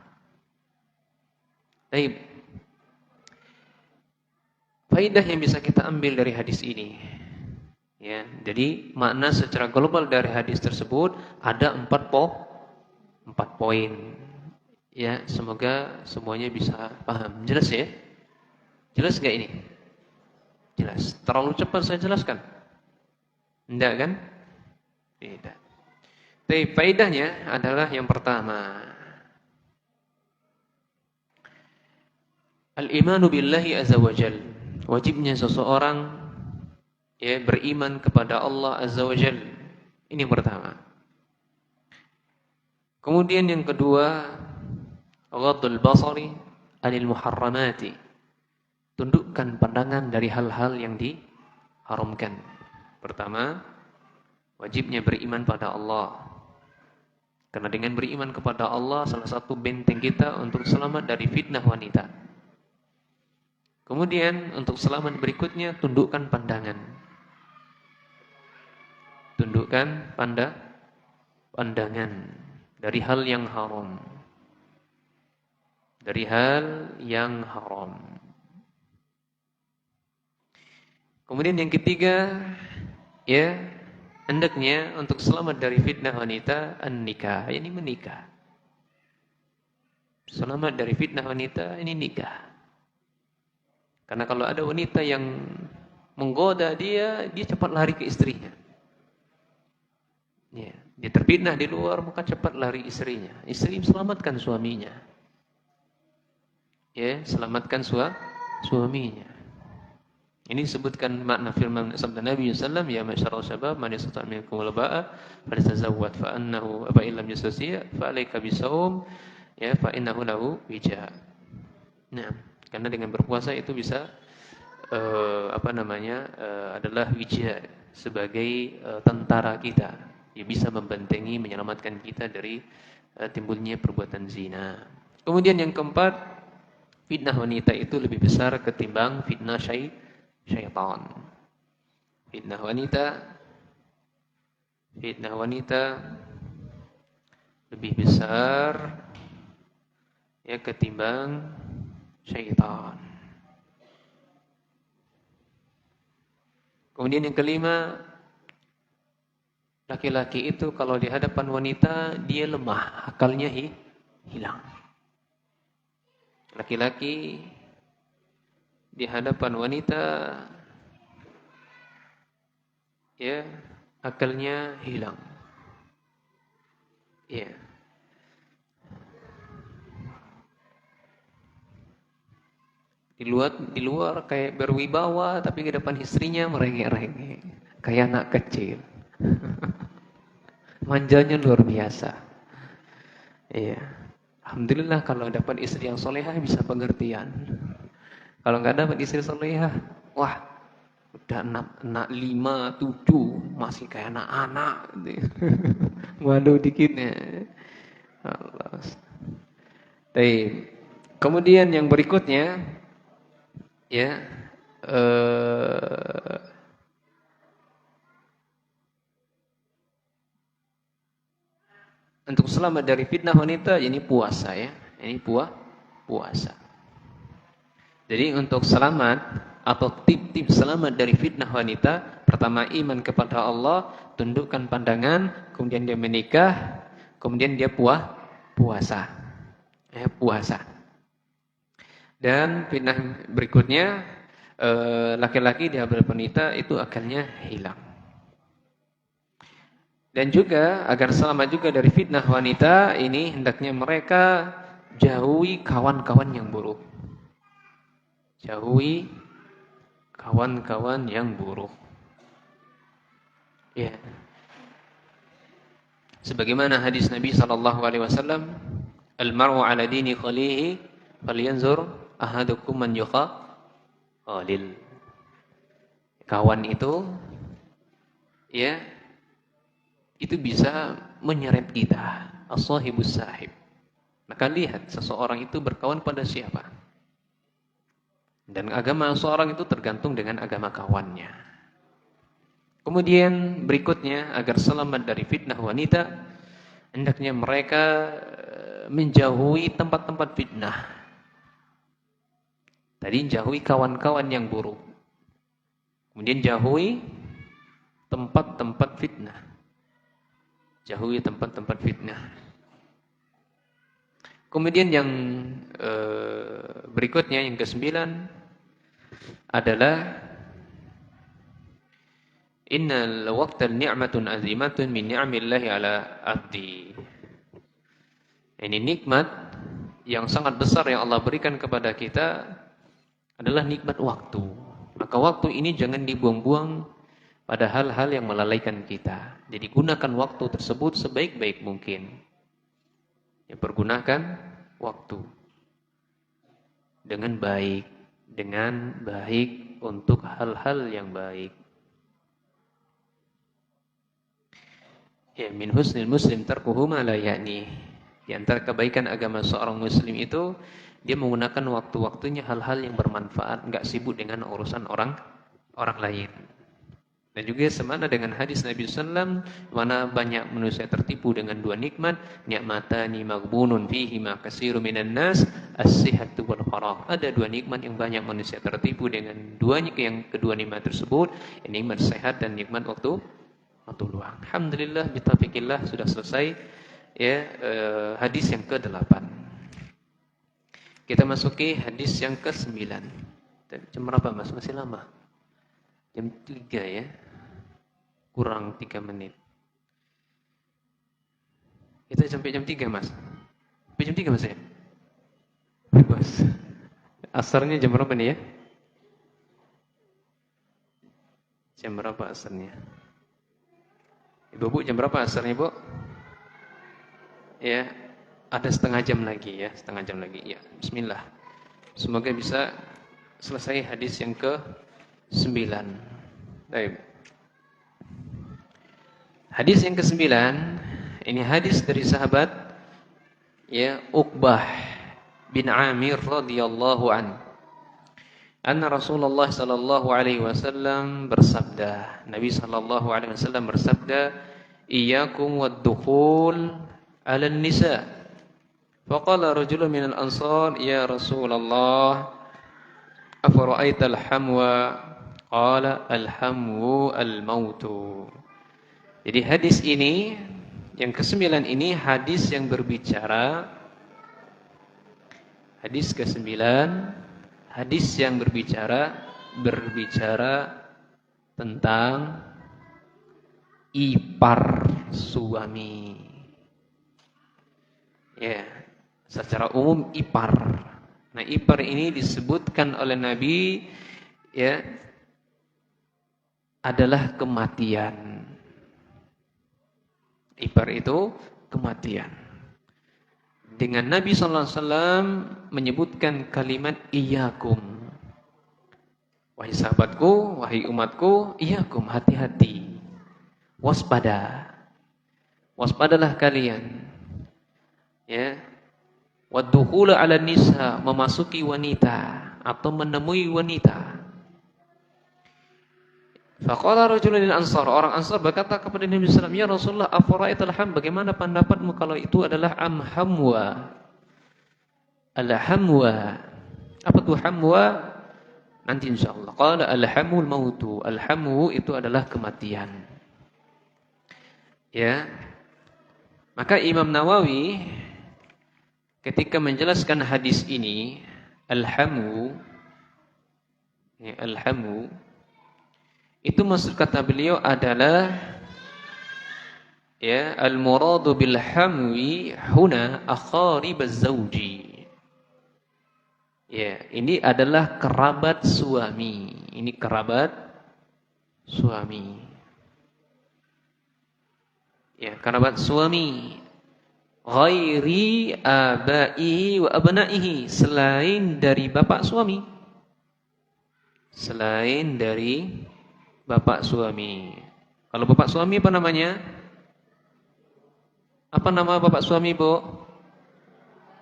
Baik. Faidah yang bisa kita ambil dari hadis ini, ya, jadi makna secara global dari hadis tersebut ada 4 poin. Ya, semoga semuanya bisa paham. Jelas ya? Jelas enggak ini? Jelas. Terlalu cepat saya jelaskan? Enggak kan? Tidak. Tapi faedahnya adalah yang pertama, al-imanu billahi azza wa jal. Wajibnya seseorang, ya, beriman kepada Allah azza wa jal. Ini yang pertama. Kemudian yang kedua, ghaddul basari anil muharramati. Tundukkan pandangan dari hal-hal yang diharamkan. Pertama, wajibnya beriman pada Allah. Karena dengan beriman kepada Allah, salah satu benteng kita untuk selamat dari fitnah wanita. Kemudian untuk selamat berikutnya, tundukkan pandangan. Tundukkan pandangan dari hal yang haram. Dari hal yang haram. Kemudian yang ketiga, ya, hendaknya untuk selamat dari fitnah wanita, an-nikah, ini menikah. Selamat dari fitnah wanita, ini nikah. Karena kalau ada wanita yang menggoda dia cepat lari ke istrinya. Ya, dia terfitnah di luar, maka cepat lari istrinya. Istri selamatkan suaminya. Ya, selamatkan suaminya. Ini disebutkan makna firman sabda Nabi sallallahu alaihi wasallam, ya masyarul syabab man yastata' minkum al-ba'a falyatazawwad fa annahu fa illam yastati' fa alayka bisawm ya fa innahu lahu wija. Nah, karena dengan berpuasa itu bisa adalah wija sebagai tentara kita. Dia bisa membentengi, menyelamatkan kita dari timbulnya perbuatan zina. Kemudian yang keempat, fitnah wanita itu lebih besar ketimbang fitnah syaitan. Fitnah wanita lebih besar ya ketimbang syaitan. Kemudian yang kelima, laki-laki itu kalau di hadapan wanita dia lemah, akalnya hilang. Laki-laki di hadapan wanita ya akalnya hilang. Ya. Di luar kayak berwibawa, tapi di depan istrinya merengek-rengek, kayak anak kecil. Manjanya luar biasa. Iya. Alhamdulillah kalau dapat istri yang solehah bisa pengertian. Kalau nggak dapat istri solehah, wah, udah anak 5, 7, masih kayak anak-anak. Malu dikitnya. Allah. Baik. Kemudian yang berikutnya, ya, untuk selamat dari fitnah wanita, ini puasa ya. Ini puasa. Jadi untuk selamat atau tip-tip selamat dari fitnah wanita, pertama iman kepada Allah, tundukkan pandangan, kemudian dia menikah, kemudian dia puasa. Puasa. Dan fitnah berikutnya, laki-laki di hadapan wanita itu akalnya hilang. Dan juga agar selamat juga dari fitnah wanita ini hendaknya mereka jauhi kawan-kawan yang buruk. Jauhi kawan-kawan yang buruk. Ya. Sebagaimana hadis Nabi sallallahu alaihi wasallam, "Al-mar'u 'ala dini khalihi falyanzur ahadukum man yukhalil." Kawan itu ya itu bisa menyeret kita, as-sahibus sahib. Maka lihat seseorang itu berkawan pada siapa. Dan agama seseorang itu tergantung dengan agama kawannya. Kemudian berikutnya agar selamat dari fitnah wanita, hendaknya mereka menjauhi tempat-tempat fitnah. Tadi jauhi kawan-kawan yang buruk. Kemudian jauhi tempat-tempat fitnah. Jauhi tempat-tempat fitnah. Kemudian yang berikutnya yang ke-9 adalah innal waqtal ni'matun azimatun min ni'amillahi ala abdi. Ini nikmat yang sangat besar yang Allah berikan kepada kita adalah nikmat waktu. Maka waktu ini jangan dibuang-buang pada hal-hal yang melalaikan kita. Jadi gunakan waktu tersebut sebaik-baik mungkin. Ya, pergunakan waktu dengan baik untuk hal-hal yang baik. Ya, min husnil muslim tarkuhu ma la ya'ni. Di antara kebaikan agama seorang muslim itu dia menggunakan waktu-waktunya hal-hal yang bermanfaat, enggak sibuk dengan urusan orang lain. Dan juga semana dengan hadis Nabi sallam, mana banyak manusia tertipu dengan dua nikmat, ni'matani maghbunun fihi ma katsirun minan nas, as-sihhatu wal faragh. Ada dua nikmat yang banyak manusia tertipu dengan duanya, yang kedua nikmat tersebut, nikmat sehat dan nikmat waktu luang. Alhamdulillah bitaufikillah sudah selesai ya hadis yang ke-8. Kita masuki hadis yang ke-9. Jam berapa Mas? Masih lama. Jam 3 ya. Kurang 3 menit. Kita sampai jam 3 Mas. Sampai jam 3 Mas ya? Bebas. Asarnya jam berapa nih ya? Jam berapa asarnya? Ibu-ibu jam berapa asarnya, Bu? Ya, ada setengah jam lagi ya, setengah jam lagi. Ya, bismillah. Semoga bisa selesai hadis yang ke-9. Baik. Hadis yang ke-9, ini hadis dari sahabat ya Uqbah bin Amir radhiyallahu an. Anna Rasulullah sallallahu alaihi wasallam bersabda, Nabi sallallahu alaihi wasallam bersabda, "Iyyakum wad-dukhul 'ala an-nisa." Faqala rajulun minal ansar, "Ya Rasulullah, afara'aita al-hamwa?" Qala, "Al-hamwu al-mautu." Jadi hadis ini yang ke-9 ini hadis yang berbicara, hadis ke-9 hadis yang berbicara tentang ipar suami. Ya, secara umum ipar. Nah, ipar ini disebutkan oleh Nabi ya adalah kematian. Ipar itu kematian. Dengan Nabi sallallahu alaihi wasallam menyebutkan kalimat iyyakum. Wahai sahabatku, wahai umatku, iyyakum, hati-hati. Waspada. Waspadalah kalian. Ya. Waddukhul 'ala nisa, memasuki wanita atau menemui wanita. Faqala rajulun lil ansar, orang Ansar berkata kepada Nabi sallallahu alaihi wasallam, "Ya Rasulullah, afara'aital ham, bagaimana pendapatmu kalau itu adalah hamwa?" Al-hamwa. Apa itu hamwa? Nanti insyaallah. Qala al-hamul mautu. Al-hamu itu adalah kematian. Ya. Maka Imam Nawawi ketika menjelaskan hadis ini, al-hamu ya, al-hamu itu maksud kata beliau adalah ya al-muradu bil hamwi huna aqarib az-zawji. Ya, ini adalah kerabat suami. Ini kerabat suami. Ya, kerabat suami. Ghairi abaihi wa abnaihi, selain dari bapak suami. Selain dari bapak suami. Kalau bapak suami apa namanya? Apa nama bapak suami, Bu?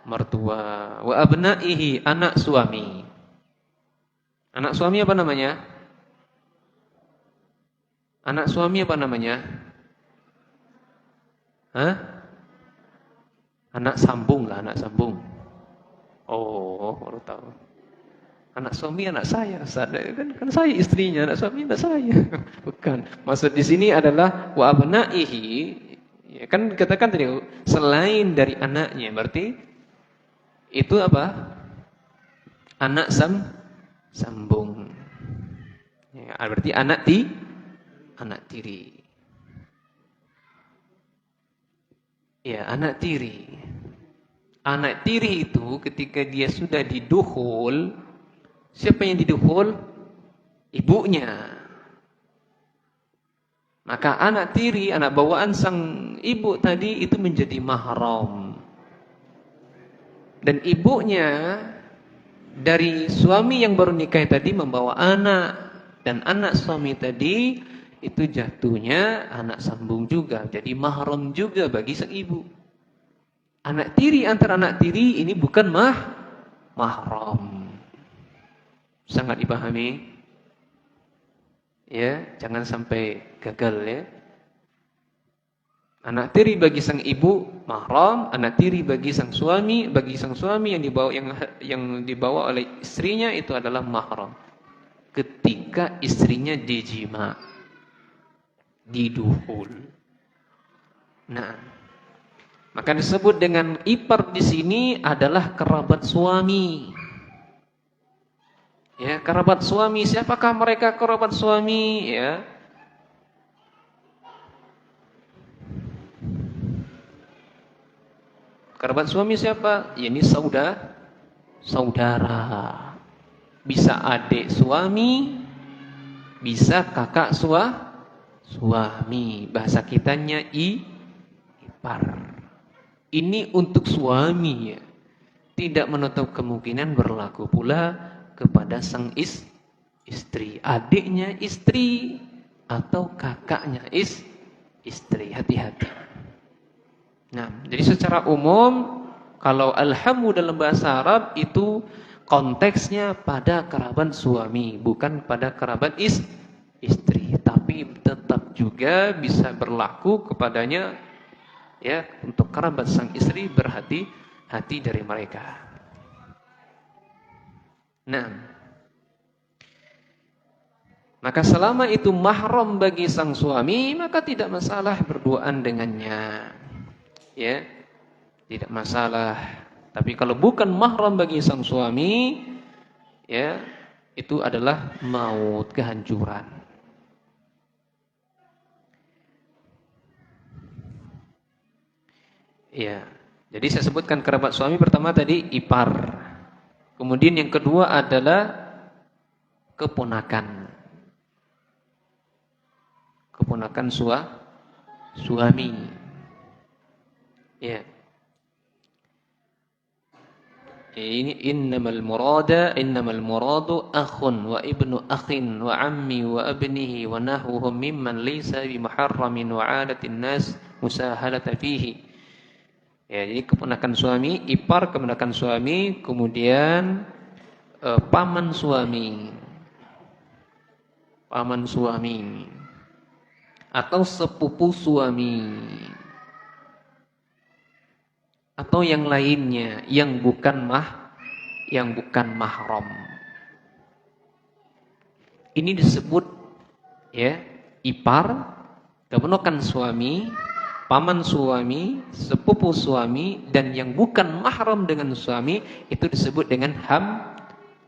Mertua. Wa abnaihi, anak suami. Anak suami apa namanya? Anak suami apa namanya? Hah? Anak sambung lah, anak sambung. Oh, baru tahu. Anak suami anak saya, kan saya istrinya, anak suami anak saya. Bukan. Maksud di sini adalah wa abnaihi, ya kan katakan tadi selain dari anaknya, berarti itu apa? Anak sambung. Ya, berarti anak tiri. Ya, anak tiri. Anak tiri itu ketika dia sudah didukhul, siapa yang didukhul? Ibunya. Maka anak tiri, anak bawaan sang ibu tadi itu menjadi mahram. Dan ibunya dari suami yang baru nikah tadi membawa anak. Dan anak suami tadi itu jatuhnya anak sambung juga. Jadi mahram juga bagi sang ibu. Anak tiri antara anak tiri ini bukan mahram. Sangat dipahami? Ya, jangan sampai gagal ya. Anak tiri bagi sang ibu mahram, anak tiri bagi sang suami yang dibawa oleh istrinya itu adalah mahram. Ketika istrinya dijima, didukhul. Nah, maka disebut dengan ipar di sini adalah kerabat suami. Ya, kerabat suami. Siapakah mereka kerabat suami? Ya. Kerabat suami siapa? Ya, ini saudara. Bisa adik suami, bisa kakak suami. Bahasa kitanya ipar. Ini untuk suami ya. Tidak menutup kemungkinan berlaku pula kepada sang istri, adiknya istri, atau kakaknya istri. Hati-hati. Nah, jadi secara umum kalau alhamu dalam bahasa Arab itu konteksnya pada kerabat suami, bukan pada kerabat istri. Tapi tetap juga bisa berlaku kepadanya ya, untuk kerabat sang istri, berhati-hati dari mereka. Nah, maka selama itu mahram bagi sang suami, maka tidak masalah berduaan dengannya. Ya, tidak masalah. Tapi kalau bukan mahram bagi sang suami, ya, itu adalah maut, kehancuran. Ya. Jadi saya sebutkan kerabat suami pertama tadi ipar. Kemudian yang kedua adalah keponakan. Keponakan suami. Ya. Ini innamal muradu akhun wa ibnu akhin wa ammi wa abnihi wa nahwuhum mimman laysa bi muharramin wa 'adatin nas musahalata fihi. Ya, jadi keponakan suami, ipar keponakan suami, kemudian paman suami. Paman suami atau sepupu suami. Atau yang lainnya yang bukan mahram. Ini disebut ya ipar, keponakan suami, paman suami, sepupu suami, dan yang bukan mahram dengan suami itu disebut dengan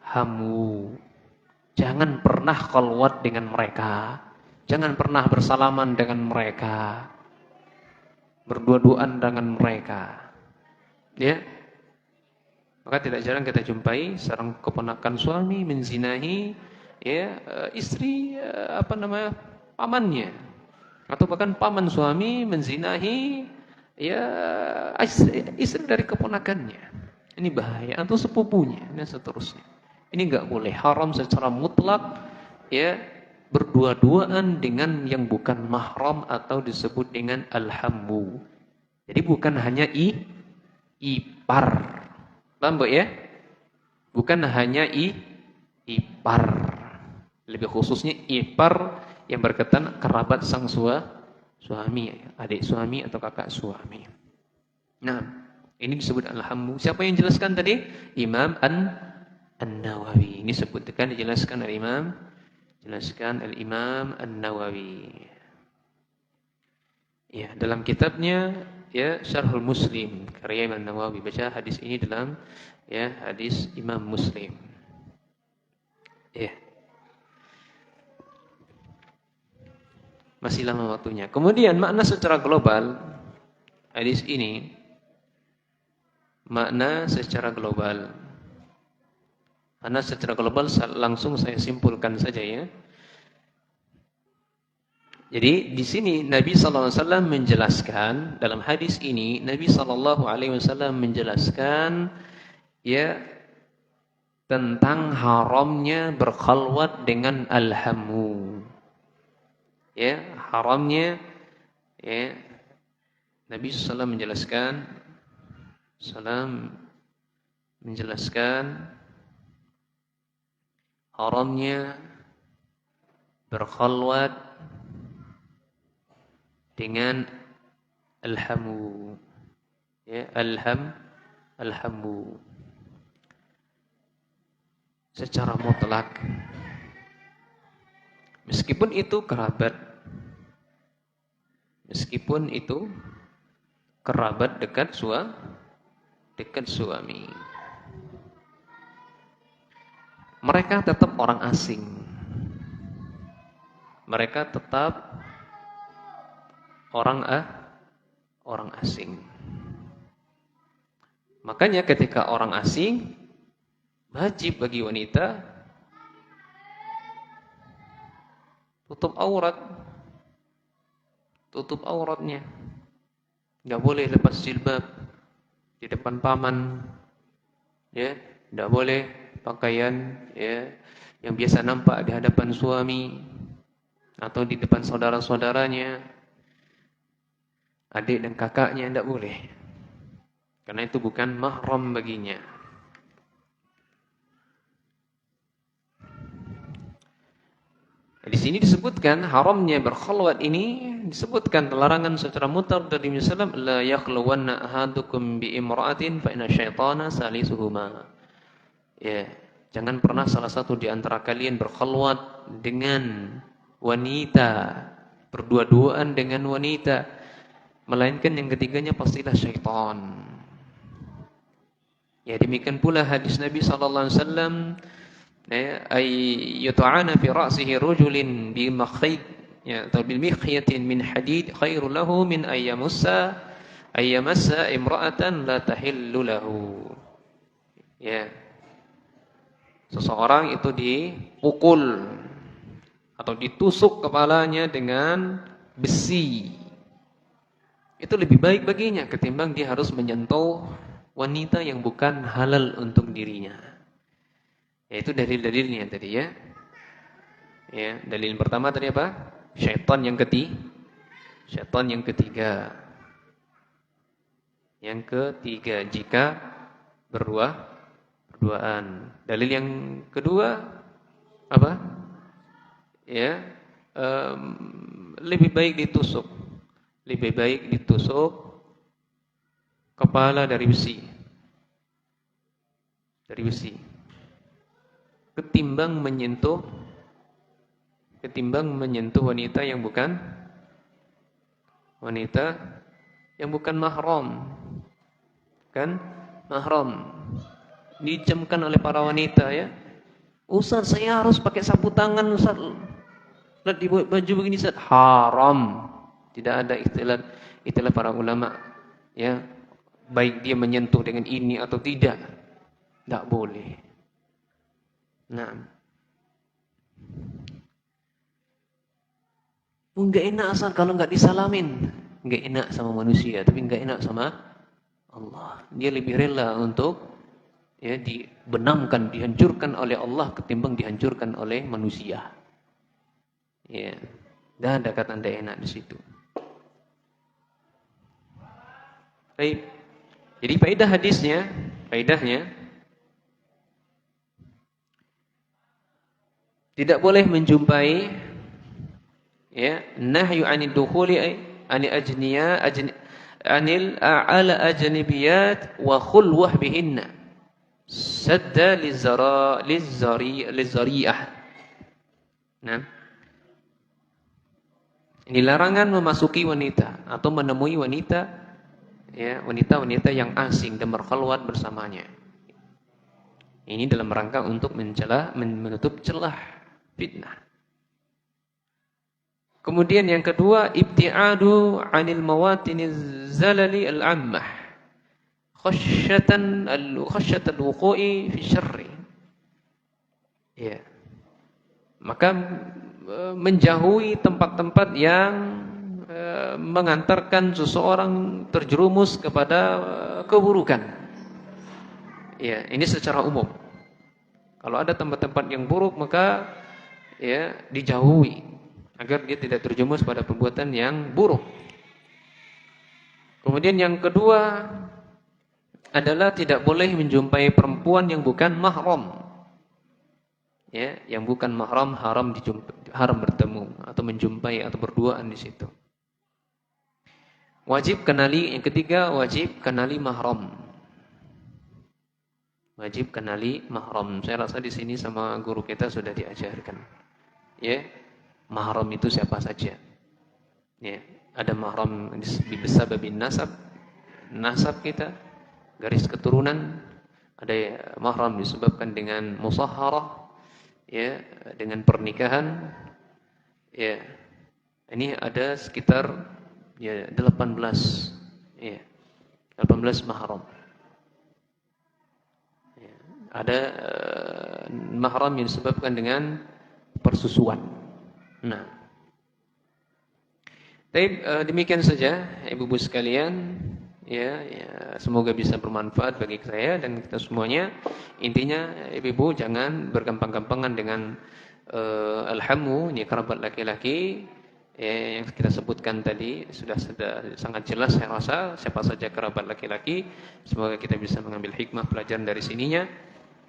hamu. Jangan pernah khalwat dengan mereka. Jangan pernah bersalaman dengan mereka. Berdua-duaan dengan mereka. Ya, maka tidak jarang kita jumpai seorang keponakan suami menzinahi ya istri pamannya, atau bahkan paman suami menzinahi ya istri dari keponakannya. Ini bahaya, atau sepupunya dan seterusnya. Ini enggak boleh, haram secara mutlak ya berdua-duaan dengan yang bukan mahram atau disebut dengan alhamu. Jadi bukan hanya ipar. Paham Bu ya? Bukan hanya ipar. Lebih khususnya ipar yang berkaitan kerabat sang suami, adik suami atau kakak suami. Nah, ini disebut alhamu. Siapa yang jelaskan tadi? Imam An-Nawawi. Ini sebutkan dijelaskan oleh Al-Imam An-Nawawi. Ya, dalam kitabnya ya Syarhul Muslim karya Imam Nawawi. Baca hadis ini dalam ya hadis Imam Muslim. Ya. Masih lama waktunya. Kemudian makna secara global hadis ini, makna secara global. Karena secara global langsung saya simpulkan saja ya. Jadi di sini Nabi sallallahu alaihi wasallam menjelaskan, dalam hadis ini Nabi sallallahu alaihi wasallam menjelaskan ya tentang haramnya berkhalwat dengan alhamu. Ya, haramnya ya Nabi sallallahu menjelaskan haramnya berkhalwat dengan alhamu. Ya, alhamu. Secara mutlak. Meskipun itu kerabat. Meskipun itu kerabat dekat suami. Mereka tetap orang asing. Mereka tetap orang asing. Makanya ketika orang asing, wajib bagi wanita tutup aurat, tutup auratnya. Enggak boleh lepas jilbab di depan paman, ya. Enggak boleh pakaian ya yang biasa nampak di hadapan suami atau di depan saudara-saudaranya, adik dan kakaknya, enggak boleh. Karena itu bukan mahram baginya. Di sini disebutkan haramnya berkhalwat ini, disebutkan larangan secara mutlak dari Nabi sallallahu alaihi wasallam, la yakhluwanna ahadukum bi imra'atin fa inna syaitana salisuhuma. Ya, jangan pernah salah satu di antara kalian berkhalwat dengan wanita, berdua-duaan dengan wanita, melainkan yang ketiganya pastilah syaitan. Ya, demikian pula hadis Nabi sallallahu alaihi wasallam, ay yut'ana fi ra'sihi rajulin bi makhid, ya, atau bil mikhyatin min hadid khairul lahu min ayyamassa imra'atan la tahillu lahu. Ya, seseorang itu dipukul atau ditusuk kepalanya dengan besi, itu lebih baik baginya ketimbang dia harus menyentuh wanita yang bukan halal untuk dirinya. Yaitu dalil-dalilnya tadi ya. Ya, dalil pertama tadi apa? Syaitan yang ketiga. Syaitan yang ketiga. Yang ketiga, jika berduaan. Dalil yang kedua apa? Ya, lebih baik ditusuk. Lebih baik ditusuk kepala dari besi. Dari besi. Ketimbang menyentuh wanita yang bukan mahram. Kan mahram dijamkan oleh para wanita ya. Ustaz, saya harus pakai sapu tangan, Ustaz. Lihat di baju begini, Ustaz. Haram. Tidak ada istilah para ulama ya, baik dia menyentuh dengan ini atau tidak. Tidak boleh. Nah, enggak enak asal kalau enggak disalamin. Enggak enak sama manusia, tapi enggak enak sama Allah. Dia lebih rela untuk ya dibenamkan, dihancurkan oleh Allah ketimbang dihancurkan oleh manusia. Ya, dan ada kata enggak enak di situ. Baik. Jadi faedahnya tidak boleh menjumpai ya nahyu 'anil dukhuli anil ajniya anil a'ala ajnabiyat wa khulwah bihinna sadda lizari'ah. Nah, ini larangan memasuki wanita atau menemui wanita ya, wanita-wanita yang asing dan berkhalwat bersamanya. Ini dalam rangka untuk menutup celah fitnah. Kemudian yang kedua, ibtiadu 'anil mawatiniz zalali al-'ammah khasyatan al-wuqu'i fi syarri. Ya. Maka menjauhi tempat-tempat yang mengantarkan seseorang terjerumus kepada keburukan. Ya, ini secara umum. Kalau ada tempat-tempat yang buruk maka ya dijauhi agar dia tidak terjerumus pada perbuatan yang buruk. Kemudian yang kedua adalah tidak boleh menjumpai perempuan yang bukan mahram. Ya, yang bukan mahram haram bertemu atau menjumpai atau berduaan di situ. Yang ketiga wajib kenali mahram. Wajib kenali mahram. Saya rasa di sini sama guru kita sudah diajarkan. Ya, mahram itu siapa saja. Ya, ada mahram bisababin nasab kita, garis keturunan. Ada mahram disebabkan dengan musahharah, ya, dengan pernikahan. Ya. Ini ada sekitar ya 18. Ya. 18 mahram. Ada mahram yang disebabkan dengan persusuan. Nah, Baik, demikian saja ibu-ibu sekalian. Ya, semoga bisa bermanfaat bagi saya dan kita semuanya. Intinya ibu-ibu jangan bergampang-gampangan dengan alhamu, ini kerabat laki-laki. Ya, yang kita sebutkan tadi sudah sangat jelas saya rasa siapa saja kerabat laki-laki. Semoga kita bisa mengambil hikmah pelajaran dari sininya.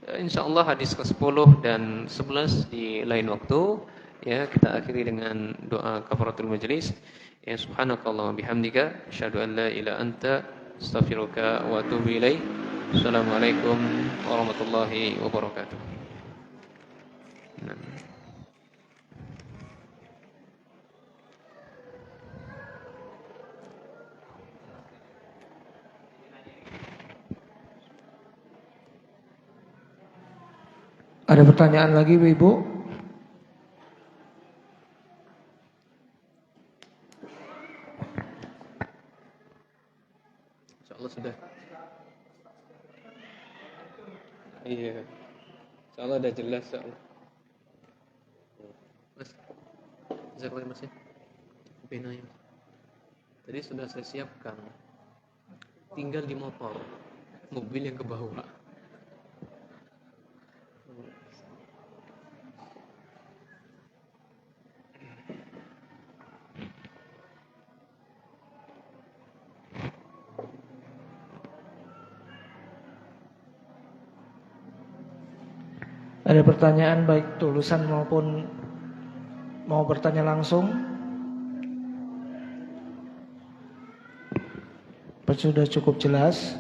InsyaAllah hadis ke-10 dan 11 di lain waktu. Ya, kita akhiri dengan doa kafaratul majlis. Ya, subhanakallah bihamdika asyhadu an la ilaha anta astaghfiruka wa atubu ilaik. Assalamualaikum warahmatullahi wabarakatuh. Nah. Ada pertanyaan lagi Ibu? InsyaAllah sudah. Iya. InsyaAllah sudah jelas InsyaAllah. Mas, jazakallah mas ya. Benanya. Tadi sudah saya siapkan. Tinggal di motor. Mobil yang ke bawah. Ada pertanyaan baik tulisan maupun mau bertanya langsung? Sudah cukup jelas.